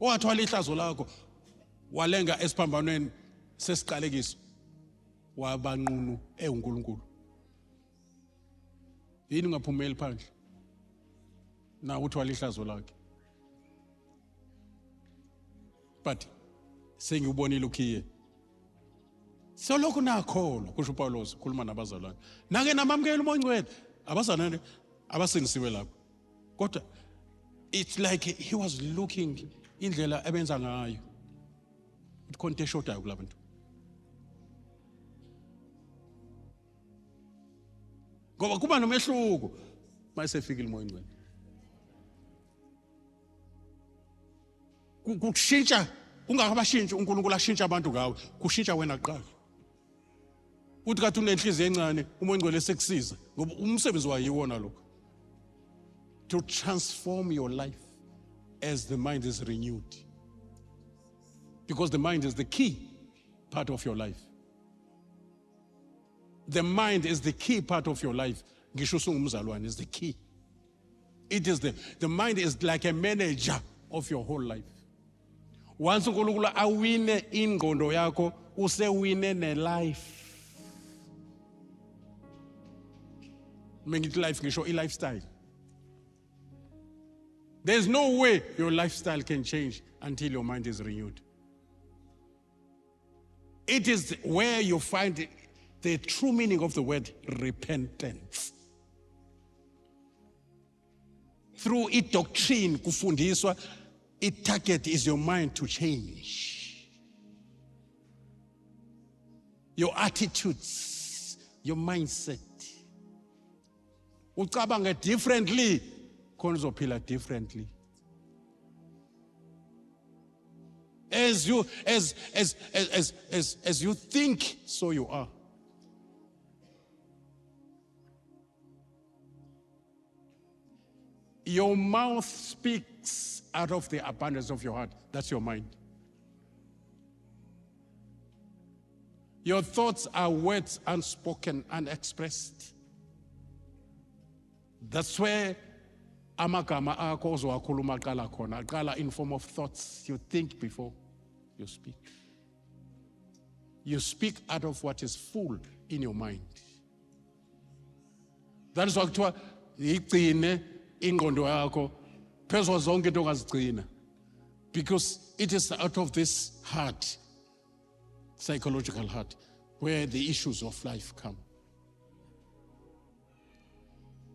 Wathwala ihlazo lakho walenga esiphambanweni sesiqalekiso wabanqunu uNkulunkulu. Yini ungaphumeli phandle na uthwala ihlazo lakhe. But sengiyubonile ukhiye. Soloko nakholwa kusho uPaulos ukhuluma nabazalwane. Nake namamkela uMoyingcwele abazalwane abasindisiwe lapho. Kodwa It's like he was looking indlela ebenza ngayo. Konke eshodayo kulabantu. Ngoba kuba nomehluko mayisefikile umoya ingcwele. Kushintsha ungakabashintshi uNkulunkulu ashintsha abantu ngawe, kushintsha wena kuqala. Uthi kathi unenhliziyo encane umoya ingcwele sekusiza ngoba umsebenzi wayiwona lokho. To transform your life as the mind is renewed. Because the mind is the key part of your life. The mind is the key part of your life. Ngisho sungumzalwane is the key. It is the mind is like a manager of your whole life. Once uNkulunkulu awine ingqondo yakho, usewine ne-life. Mengithi life ngisho i-lifestyle. There's no way your lifestyle can change until your mind is renewed. It is where you find the true meaning of the word repentance. Through its doctrine, kufundiswa, its target is your mind to change. Your attitudes, your mindset. Ucabanga differently, khona uzophila differently. As you think, so you are. Your mouth speaks out of the abundance of your heart. That's your mind. Your thoughts are words unspoken, unexpressed. That's where amagama akho ozowakhuluma aqala khona. Aqala in form of thoughts. You think before you speak. You speak out of what is full in your mind. That is why kuthiwa igcine ingqondo yakho phezu zonke into ongazigcina. Because it is out of this heart, psychological heart, where the issues of life come.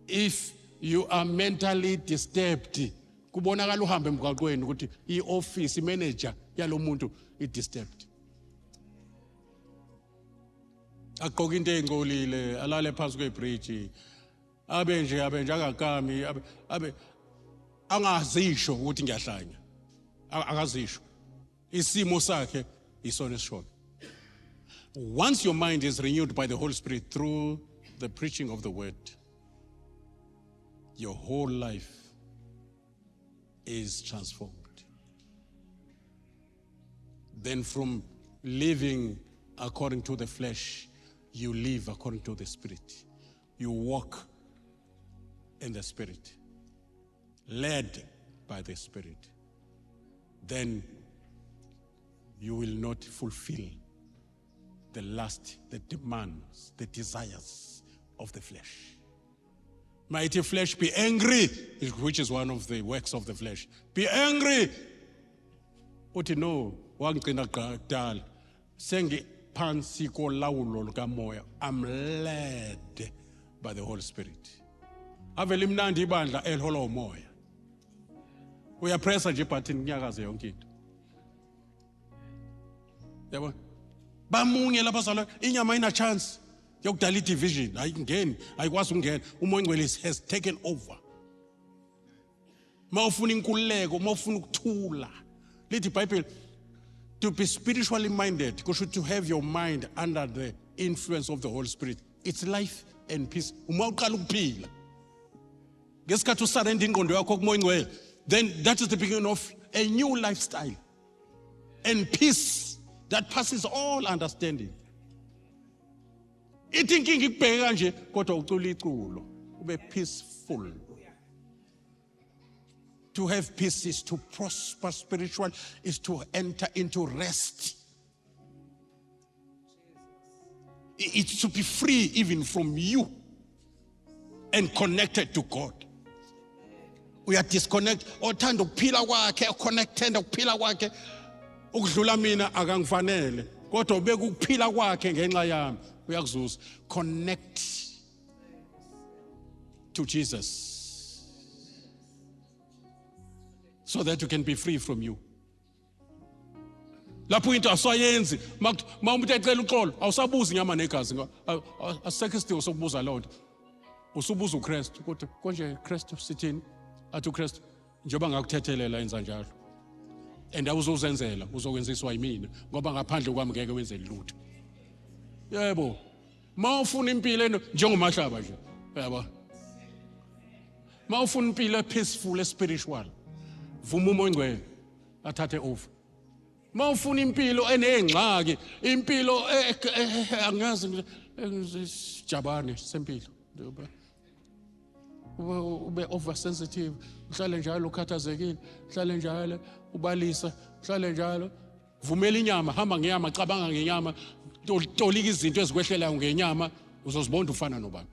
If you are mentally disturbed, kubonakala uhambe emgwaqweni ukuthi i-office manager yalo muntu i-disturbed. Aqoka into engcolile, alale phansi kwebridge, abe nje angakami, abe angazisho ukuthi ngiyahlanya. Akazisho. Isimo sakhe isona esishona. Once your mind is renewed by the Holy Spirit through the preaching of the word, your whole life is transformed. Then from living according to the flesh, you live according to the Spirit. You walk in the Spirit, led by the Spirit. Then you will not fulfill the lust, the demands, the desires of the flesh. Mighty flesh, be angry, which is one of the works of the flesh. Be angry. Uthi no, wangicina qala. Sengi phansi kolawulo lukamoya. I'm led by the Holy Spirit. Avele imnandi ibandla elihola umoya. Uyapressa nje button kunyakaze yonke into. Yabo. Bamunye labazalwa inyama ina chance yokudala i-division. Ayingeni, ayikwazi ukungena. Umoya ingcwele has taken over. Mawufuna inkululeko, mawufuna ukuthula. Lithi iBhayibheli, to be spiritually minded, to have your mind under the influence of the Holy Spirit. It's life and peace. Uma uqala ukuphila. Ngesikhathi usurrender ingqondo yakho kumoya ingcwele, then that is the beginning of a new lifestyle and peace that passes all understanding. Ithi inkinga ikubheke kanje kodwa ucula iculo ube peaceful. To have peace is to prosper spiritually, is to enter into rest. It's to be free even from you and connected to God. We are disconnected. Othanda ukuphila kwakhe, connected ukuphila kwakhe. Ukudlula mina akangifanele. Kodwa ubeka ukuphila kwakhe ngenxa yami. Uyakuzuza. Connect to Jesus. so that you can be free from you. Lapho into asayenzi umuntu ecela uxolo awusabuzi inyama negazi asisekho isidingo sokubuza lonto. Usubuza uKristu ukuthi konje uKristu sithini athi uKristu njengoba ngakuthethelela enza njalo and awuzozenzela uzokwenziswa yimina ngoba ngaphandle kwami ngeke wenze lutho. Yebo mawufuna impilo njengomahlaba nje yabo mawufuna impilo peaceful spiritual vuma umoya ongcwele athathe over. Mawufuna impilo enengxaki impilo angazi sijabane sempilo ube oversensitive uhlale njalo ukhathazekile uhlale njalo ubalisa uhlale njalo vumela inyama hamba ngenyama cabanga ngenyama tolika izinto ezikwehlelayo ngenyama uzozibona ufana nobani.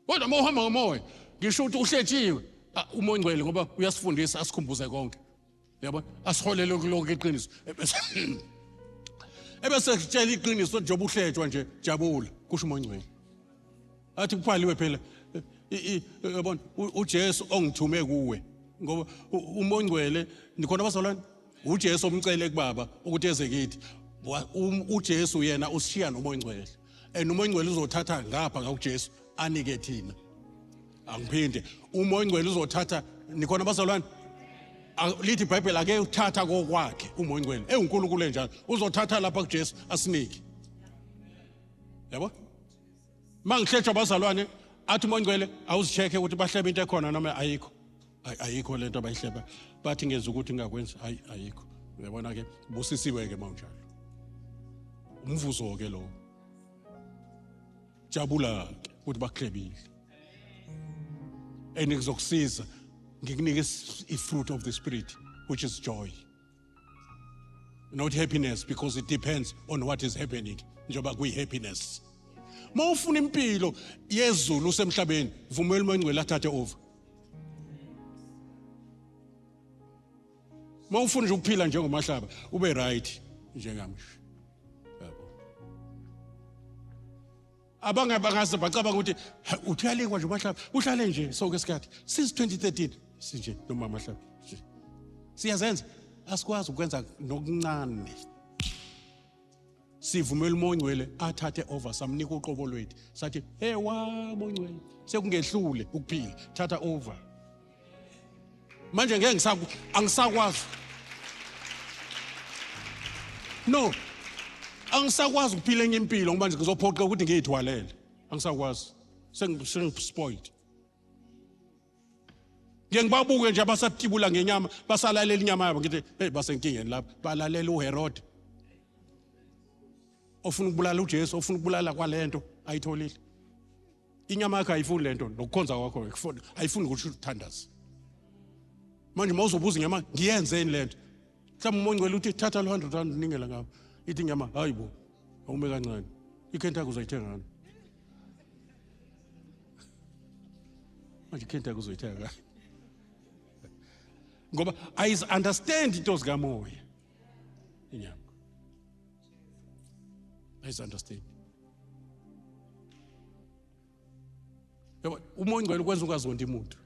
Kodwa mawuhamba ngomoya ngisho ukuthi uhlethiwe umoya ongcwele ngoba uyasifundisa asikhumbuze konke yabona asiholele kuloko iqiniso ebese sitshela iqiniso njengoba uhletshwa nje jabula kusho umoya ongcwele athi kuphaliwe phela yabona uJesu ongithume kuwe ngoba umoya ongcwele nikhona abazalwane uJesu omcele kubaba ukuthi eze kithi uJesu yena usishiya nomoya ongcwele and umoya ongcwele uzothatha ngapha ngakuJesu anike thina. Angiphinde umoya ongcwele uzothatha nikhona abazalwane lithi iBhayibheli ake uthatha kokwakhe umoya ongcwele uNkulunkulu njalo uzothatha lapha kuJesu asinike. Yabo mangihletshwa abazalwane athi umoya ongcwele awuzicheke ukuthi bahlebe into ekhona noma ayikho ayikho lento abayihleba bathi ngeze ukuthi ngakwenza ayikho. Uyabona ke busisiwe ke manje umvuzo ke lo jabula ukuthi bakuhlebile and ngizokusiza ngikunike fruit of the spirit which is joy, not happiness, because it depends on what is happening. Njengoba kuyi happiness mawufuna impilo yezulu usemhlabeni vumela umoya ongcwele athathe over. Mawufuna nje ukuphila njengomahlaba ube right njengami yabo abangaze bacabanga ukuthi uthiyalekwa nje umahlaba uhlale nje sonke isikhathi since 2013 sinje noma mahlaba siyazenza asikwazi ukwenza nokuncane sivumela umoya ongcwele athathe over samnika uqobo lwethu sathi hey moya ongcwele sekungehlule ukuphila thatha over manje ngeke angisakwazi no angisakwazi ukuphila enye impilo manje ngizophoqa ukuthi ngiyithwalele angisakwazi sengispoiled ngibabuke nje abasatibula ngenyama basalalela inyama yabo ngithi hey basenkingeni lapha balalela uHerod ofuna ukubulala uJesu ofuna ukubulala kwalento ayitholile inyama yakhe ayifuni lento nokukhonza kwakho ayifuni ukuthi uthandaze manje mawuzobuza inyama ngiyenzeni lento mhlawumbe umoya ongcwele uthi thatha lo 100 rand ningela ngabo ithi inyama hayibo awume kancane iKentucky uzoyithenga ngani manje iKentucky uzoyithenga ngani ngoba I understand into zikamoya inyama I understand yabo umoya ongcwele ukwenza ungazondi umuntu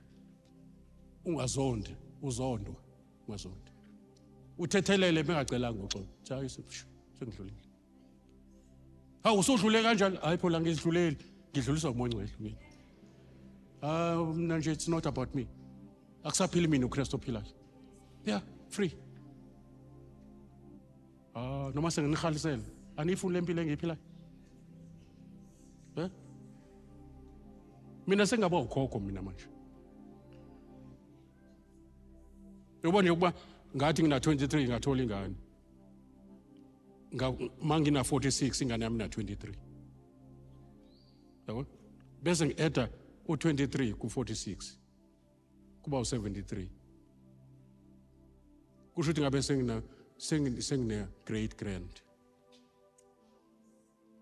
ungazonde uzondwa ungazonde uthethelele bengacelanga uxolo cha sengidlulile hawu usudlule kanjalo hayi phela ngidlulele ngidluliswa umoya ongcwele mina nje it's not about me akusaphili mina uKristu ophilayo yeah free noma senginihalisele anifuni lempilo engiyiphilayo mina sengaba ukhokho mina manje yobona ukuba ngathi ngina 23 ngathola ingane mangina 46 ingane yami na 23 yabo bese ngieda u23 ku46 kuba u73 kusho ukuthi ngabe sengine great grand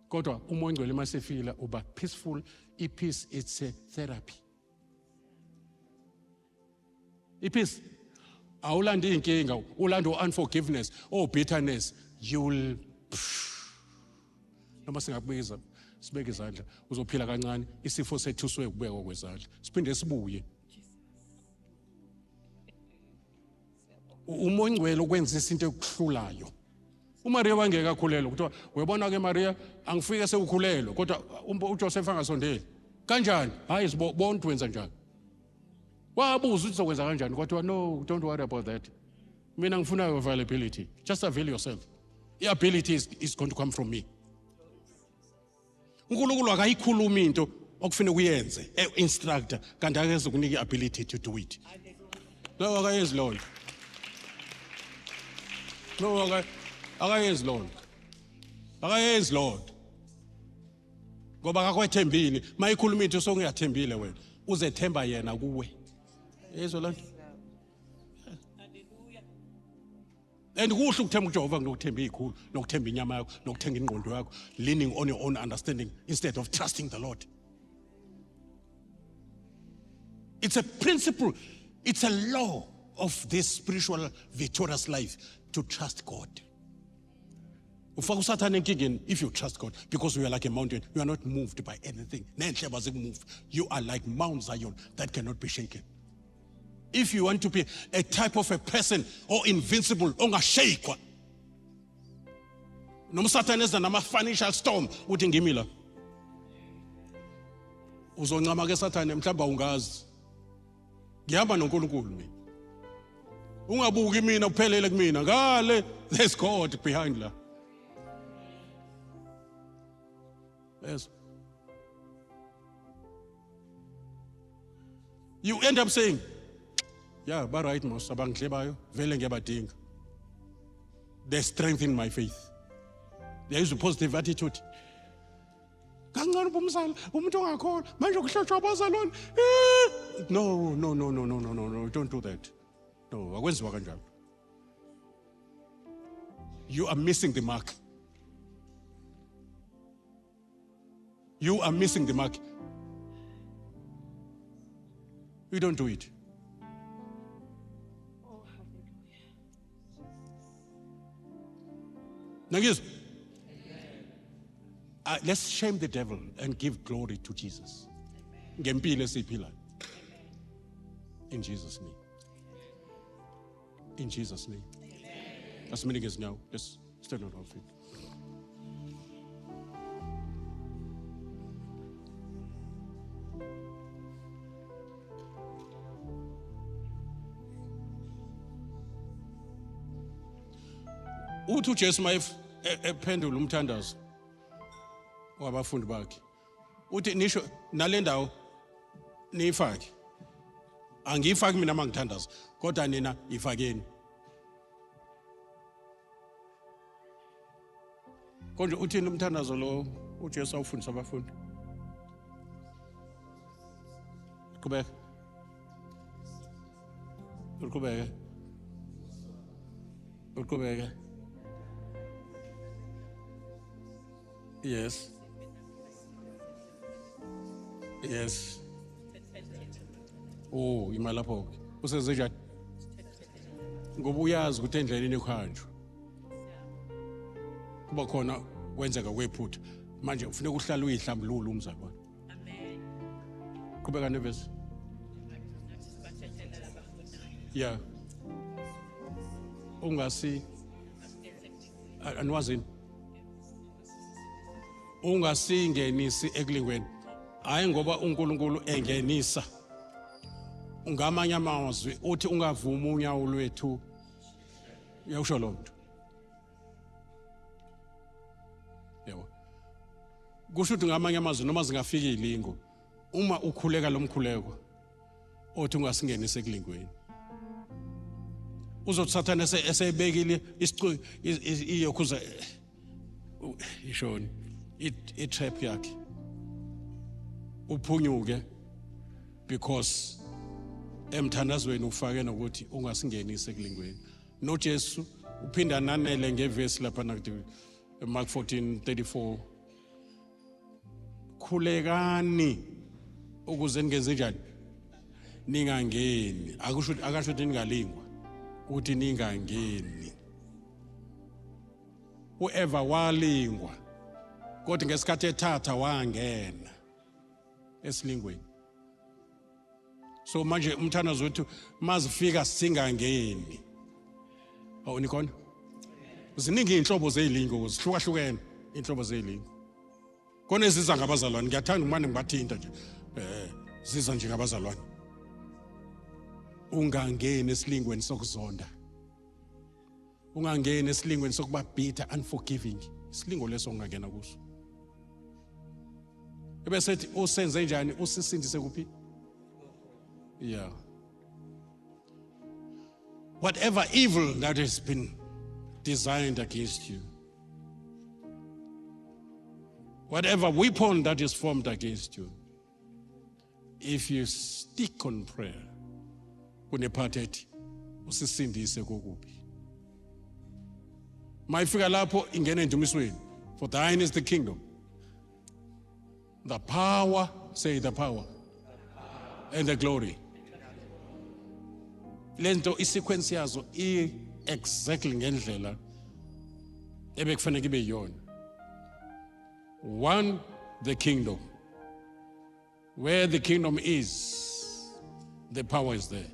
kodwa umoya ongcwele masefila uba peaceful. Peace it's a therapy. Peace awulanda inkinga ulanda unforgiveness or bitterness you will noma singakubiza sibeke izandla uzophila kancane isifo sethuswe ukubekwa kwezandla siphinde sibuye umongcwele ukwenza izinto ekuhlulayo. uMaria wangeka khulelwa kuthiwa uyabona ke Maria angifike sewukhulelwe kodwa uJoseph angasondeli. Kanjani? Hayi sibona wenza njani. Wabuza ukuthi uzokwenza kanjani kwathiwa no, don't worry about that. Mina ngifuna availability. Just avail yourself. The ability is going to come from me. uNkulunkulu akayikhuluma into okufuna kuyenze instructor kanti akeze kunika ability to do it. No akayenzi lona. No akayenzi lona. Akayenzi lona. Ngoba akakwethembile mayikhuluma into songiyathembile wena uzethemba yena kuwe. Yezwa lonto. And kuhle ukuthemba uJehova ngokuthemba izikhulu nokuthemba inyama yakho nokuthenga ingqondo yakho, leaning on your own understanding instead of trusting the Lord. It's a principle, it's a law of this spiritual victorious life to trust God. Ufaka uSathane enkingeni if you trust God, because you are like a mountain, you are not moved by anything. Nenhleba zikumove. You are like Mount Zion that cannot be shaken. If you want to be a type of a person or invincible, ongashayikwa. Noma uSathane eza nama financial storm uthi ngimi la. Uzoncama ke Sathane mhlamba ungazi. Ngihamba noNkulunkulu mina. Ungabuki mina kuphelele kumina. Ngale there's God behind la. Yes. You end up saying, yeah, but right, most abangihlebayo vele ngiyabadinga. They strengthen my faith. There is a positive attitude. Kancane bomsala, umuntu ongakhona, manje ukuhlotshwa abazalwane. No, don't do that. No, akwenziwa kanjalo. You are missing the mark. You are missing the mark. You don't do it. Now, yes, let's shame the devil and give glory to Jesus. Ngempilo esiphila. In Jesus' name. In Jesus' name. As many as now, let's stand on our feet. Uthi uJesu ephendula umthandazo wabafundi bakhe. Uthi nisho nale ndawo niyifake. Angiyifaki mina mangithandaza, kodwa nina ifakeni. Konje uthini umthandazo lo uJesu awufundisa abafundi? Qhubeka. Uqhubeka. Yes. Yes. Oh, imalapho. Usenze njani? Ngoba uyazi ukuthi endleleni ekhanjwa. Kuba khona kwenzeka kwephutha. Manje kufanele uhlale uyihlambulula umzalwane. Amen. Qhubeka nevesi. Yeah. Ungasi anwazini. Ungasingenisi ekulingweni. Hayi ngoba uNkulunkulu engenisa. Ungamanye amazwi uthi ungavuma unyawo lwethu. Uyasho lo muntu. Yebo. Kusho ukuthi ngamanye amazwi noma zingafika ilingo uma ukhuleka lomkhuleko othi ungasingenisa ekulingweni. Uzothi Sathane esebekile isicu iyokhuza ishoni i-trap yakhe uphunyuke because emthandazweni ufake nokuthi ungasingenise ekulingweni. NoJesu uphinda nanele ngevesi lapha nakuthi Mark 14:34 khulekani ukuze ningenze njani ningangeni. Akasho ukuthi ningalingwa, uthi ningangeni. Whoever walingwa kodwa ngesikhathi ethatha wangena esilingweni. So manje umthandazo wethu mazifika singangeni Awunikhona? Ziningi inhlobo zezilingo, zihlukahlukene inhlobo zezilingo. Khona eziza ngabazalwane, ngiyathanda umane ngibathinta nje. Ziza nje ngabazalwane. Ungangeni esilingweni sokuzonda. Ungangeni esilingweni sokuba bitter, unforgiving. Isilingo leso ungangena kuso. Ebese ethi usenze njani usisindise kuphi? Yeah. Whatever evil that has been designed against you, whatever weapon that is formed against you, if you stick on prayer, kunephathi ethi usisindise kokuphi. Mayifika lapho ingena endumisweni, for thine is the kingdom, the power, say the power, and the glory. Lento isequence yazo exactly ngendlela ebekufanele kube yona. One, the kingdom. Where the kingdom is, the power is there.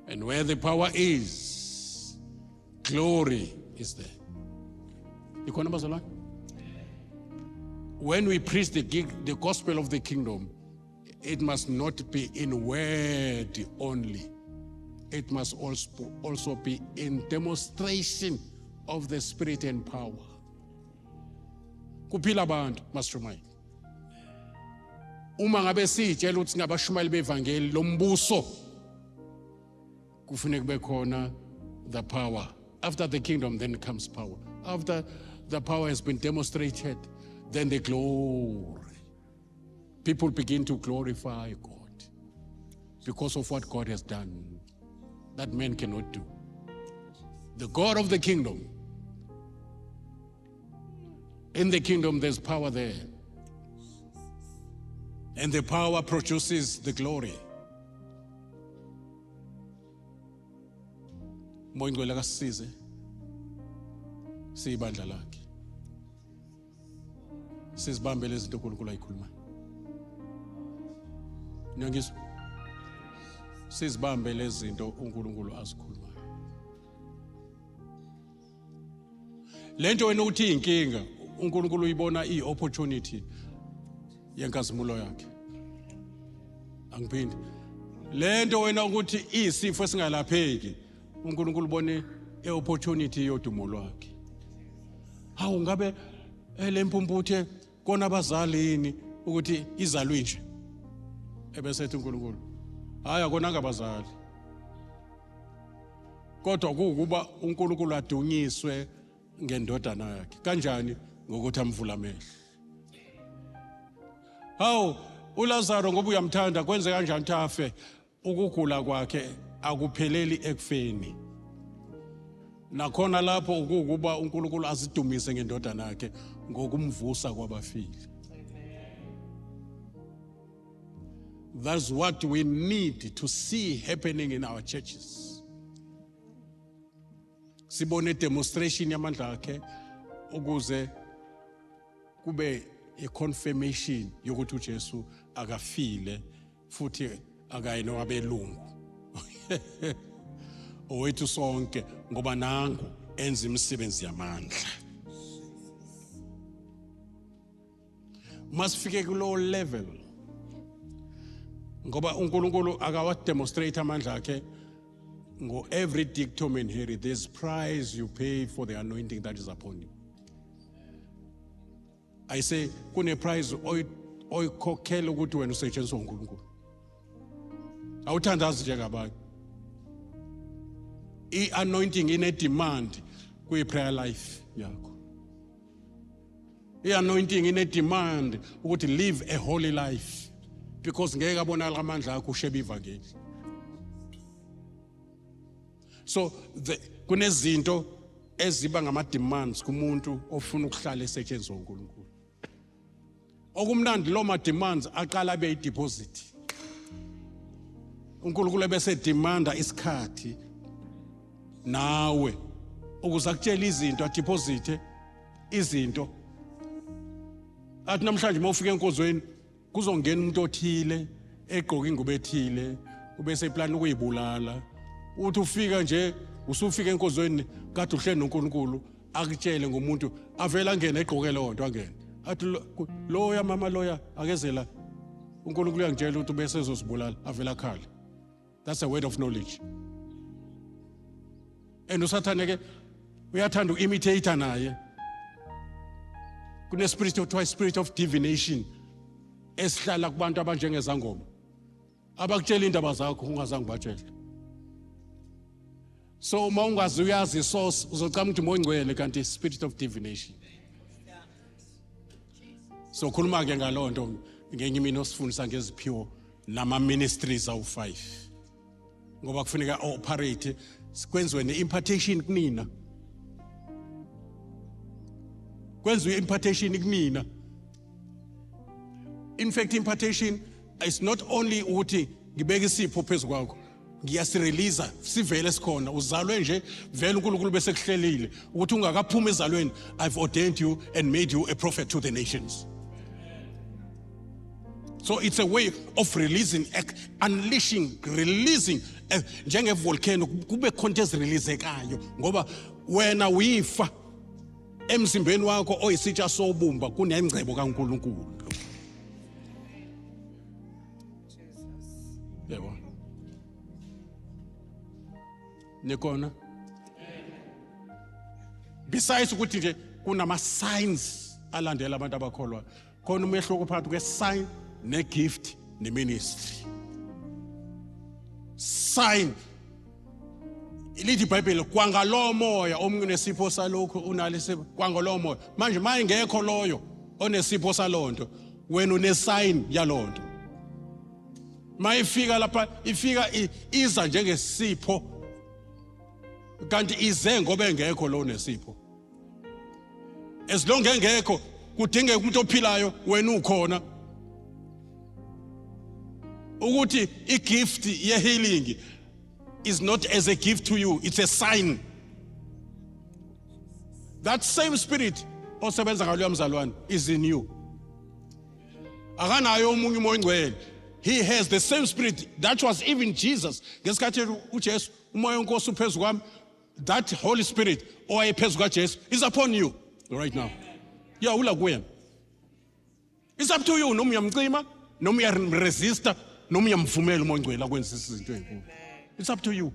And where the power is, glory is there. Ikhona bazalwane? When we preach the gospel of the kingdom, it must not be in word only. It must also be in demonstration of the spirit and power. Kuphila abantu, Master Mike. Uma ngabe sitshela ukuthi ngabashumayeli bevangeli lombuso, kufanele kube khona the power. After the kingdom, then comes power. After the power has been demonstrated, then the glory. People begin to glorify God because of what God has done that man cannot do. The God of the kingdom. In the kingdom, there's power there. And the power produces the glory. Moya ngcwele akasisize siyibandla lakhe. Sizibambe lezi zinto uNkulunkulu ayikhulumayo. Niyangizwa? Sizibambe lezi zinto uNkulunkulu azikhulumayo. Lento wena uthi inkinga, uNkulunkulu uyibona i-opportunity yenkazimulo yakhe. Angiphindi. Lento wena ukuthi isifo esingalapheki, uNkulunkulu ubone i-opportunity yodumo lwakhe. Hawu ngabe lempumputhe kona abazalini ukuthi izalwe nje. Ebese ethi uNkulunkulu, hayi akona ngabazali. Kodwa kukuba uNkulunkulu adunyiswe ngendodana yakhe. Kanjani? Ngokuthi amvula amehlo. Hawu uLazaro ngoba uyamthanda kwenze kanjani tafe ukugula kwakhe akupheleli ekufeni. Nakhona lapho ukuba uNkulunkulu azidumise ngendodana yakhe ngokumvusa kwabafile. That's what we need to see happening in our churches. Sibone demonstration yamandla akhe ukuze kube a confirmation yokuthi uJesu akafile futhi akayena wabelungu. Owethu sonke ngoba nangu enza imisebenzi yamandla. Masifike kulo level ngoba uNkulunkulu akawa demonstrate amandla akhe ngo every dictum in here. There's price you pay for the anointing that is upon you. I say kune price oyikhokhela ukuthi wena usetshenziswa uNkulunkulu. Awuthandazi nje ngabanye. I-anointing ine demand kwi-prayer life yakho. I-anointing ine demand ukuthi live a holy life because ngeke abonakala amandla akho ushebe ivangeli. So kunezinto eziba ngama demands kumuntu ofuna ukuhlala esetshenziswa uNkulunkulu. Okumnandi lo ma demands aqala abe i-deposit. uNkulunkulu ebese demanda isikhathi nawe ukuze akutshela izinto adeposite izinto. Athi namhlanje mawufika enkozweni kuzongena umuntu othile egqoka ingubo ethile ubese plan ukuyibulala. Uthi ufika nje usufika enkozweni kade uhleli noNkulunkulu akutshele ngomuntu avela angene egqoke leyo nto angene athi loya mama loya akezela uNkulunkulu uyangitshela ukuthi bese ezosibulala avela khali. That's a word of knowledge. And usathane ke uyathanda uimitate naye. Kune spirit of spirit of divination esihlala kubantu abanjengezangoma abakutshela indaba zakho ungazange batshela. So uma ungazi uyazi isource uzocama ukuthi mongcwele kanti spirit of divination. So khuluma ke ngalonto ngenye imini osifundisa ngeziphiwo nama ministries awu5 ngoba kufuneka operate kwenziwe neimpartation kunina. Kwenziwe impartation kunina. In fact, impartation is not only ukuthi ngibeka isipho phezulu kwakho, ngiyasirelease sivele sikhona, uzalwe nje vele uNkulunkulu bese kuhlelile ukuthi ungakaphuma ezalweni, I've ordained you and made you a prophet to the nations. So it's a way of releasing, unleashing, releasing, njenge volcano kube khona ezireleasekayo ngoba wena uyifa emzimbeni wakho oyisitsha sobumba kunengcebo kaNkulunkulu. Yebo. Nikona? Besides ukuthi nje kunama signs alandela abantu abakholwa. Khona umehluko phakathi kwesign ne-gift ne-ministry. Sign. Ilithi iBhayibheli kwangalo moya omunye unesipho salokho unalisipho kwangalo moya. Manje maye ngekho loyo onesipho salonto wena unesign yalonto. Mayifika lapha ifika iza njengesipho kanti ize ngoba engekho lo nesipho. As long engekho kudingeka umuntu ophilayo wena ukhona. Ukuthi igift ye healing is not as a gift to you, it's a sign. That same spirit osebenza ngalo mzalwane is in you. Akanayo umunye umoya ngcwele. He has the same spirit that was even Jesus. Ngesikhathi uJesu umoya wenkosi uphezulu kwami, that Holy Spirit owayephezulu kaJesu is upon you right now. Yeah, ula kuwena. It's up to you noma uyamcima noma uyaresista noma uyamvumela umoya ngcwele akwenza izinto ezinkulu. It's up to you.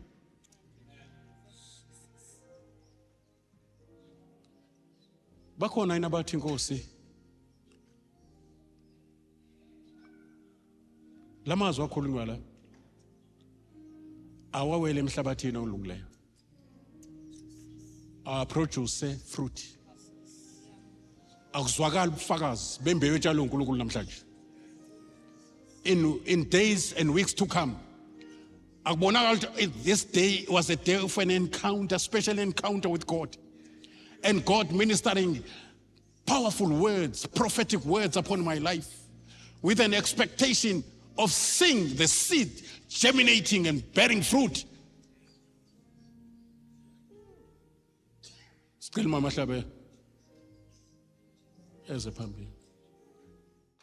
Bakhona yini abathi inkosi lamazwi akhulunywa la awawele emhlabathini olungileyo, produce fruit, akuzwakala ubufakazi bembewu etshalo uNkulunkulu namhlanje. In days and weeks to come, this day was a day of an encounter, special encounter with God, and God ministering powerful words, prophetic words upon my life, with an expectation of seeing the seed germinating and bearing fruit. Still mama hlabe eze phambili.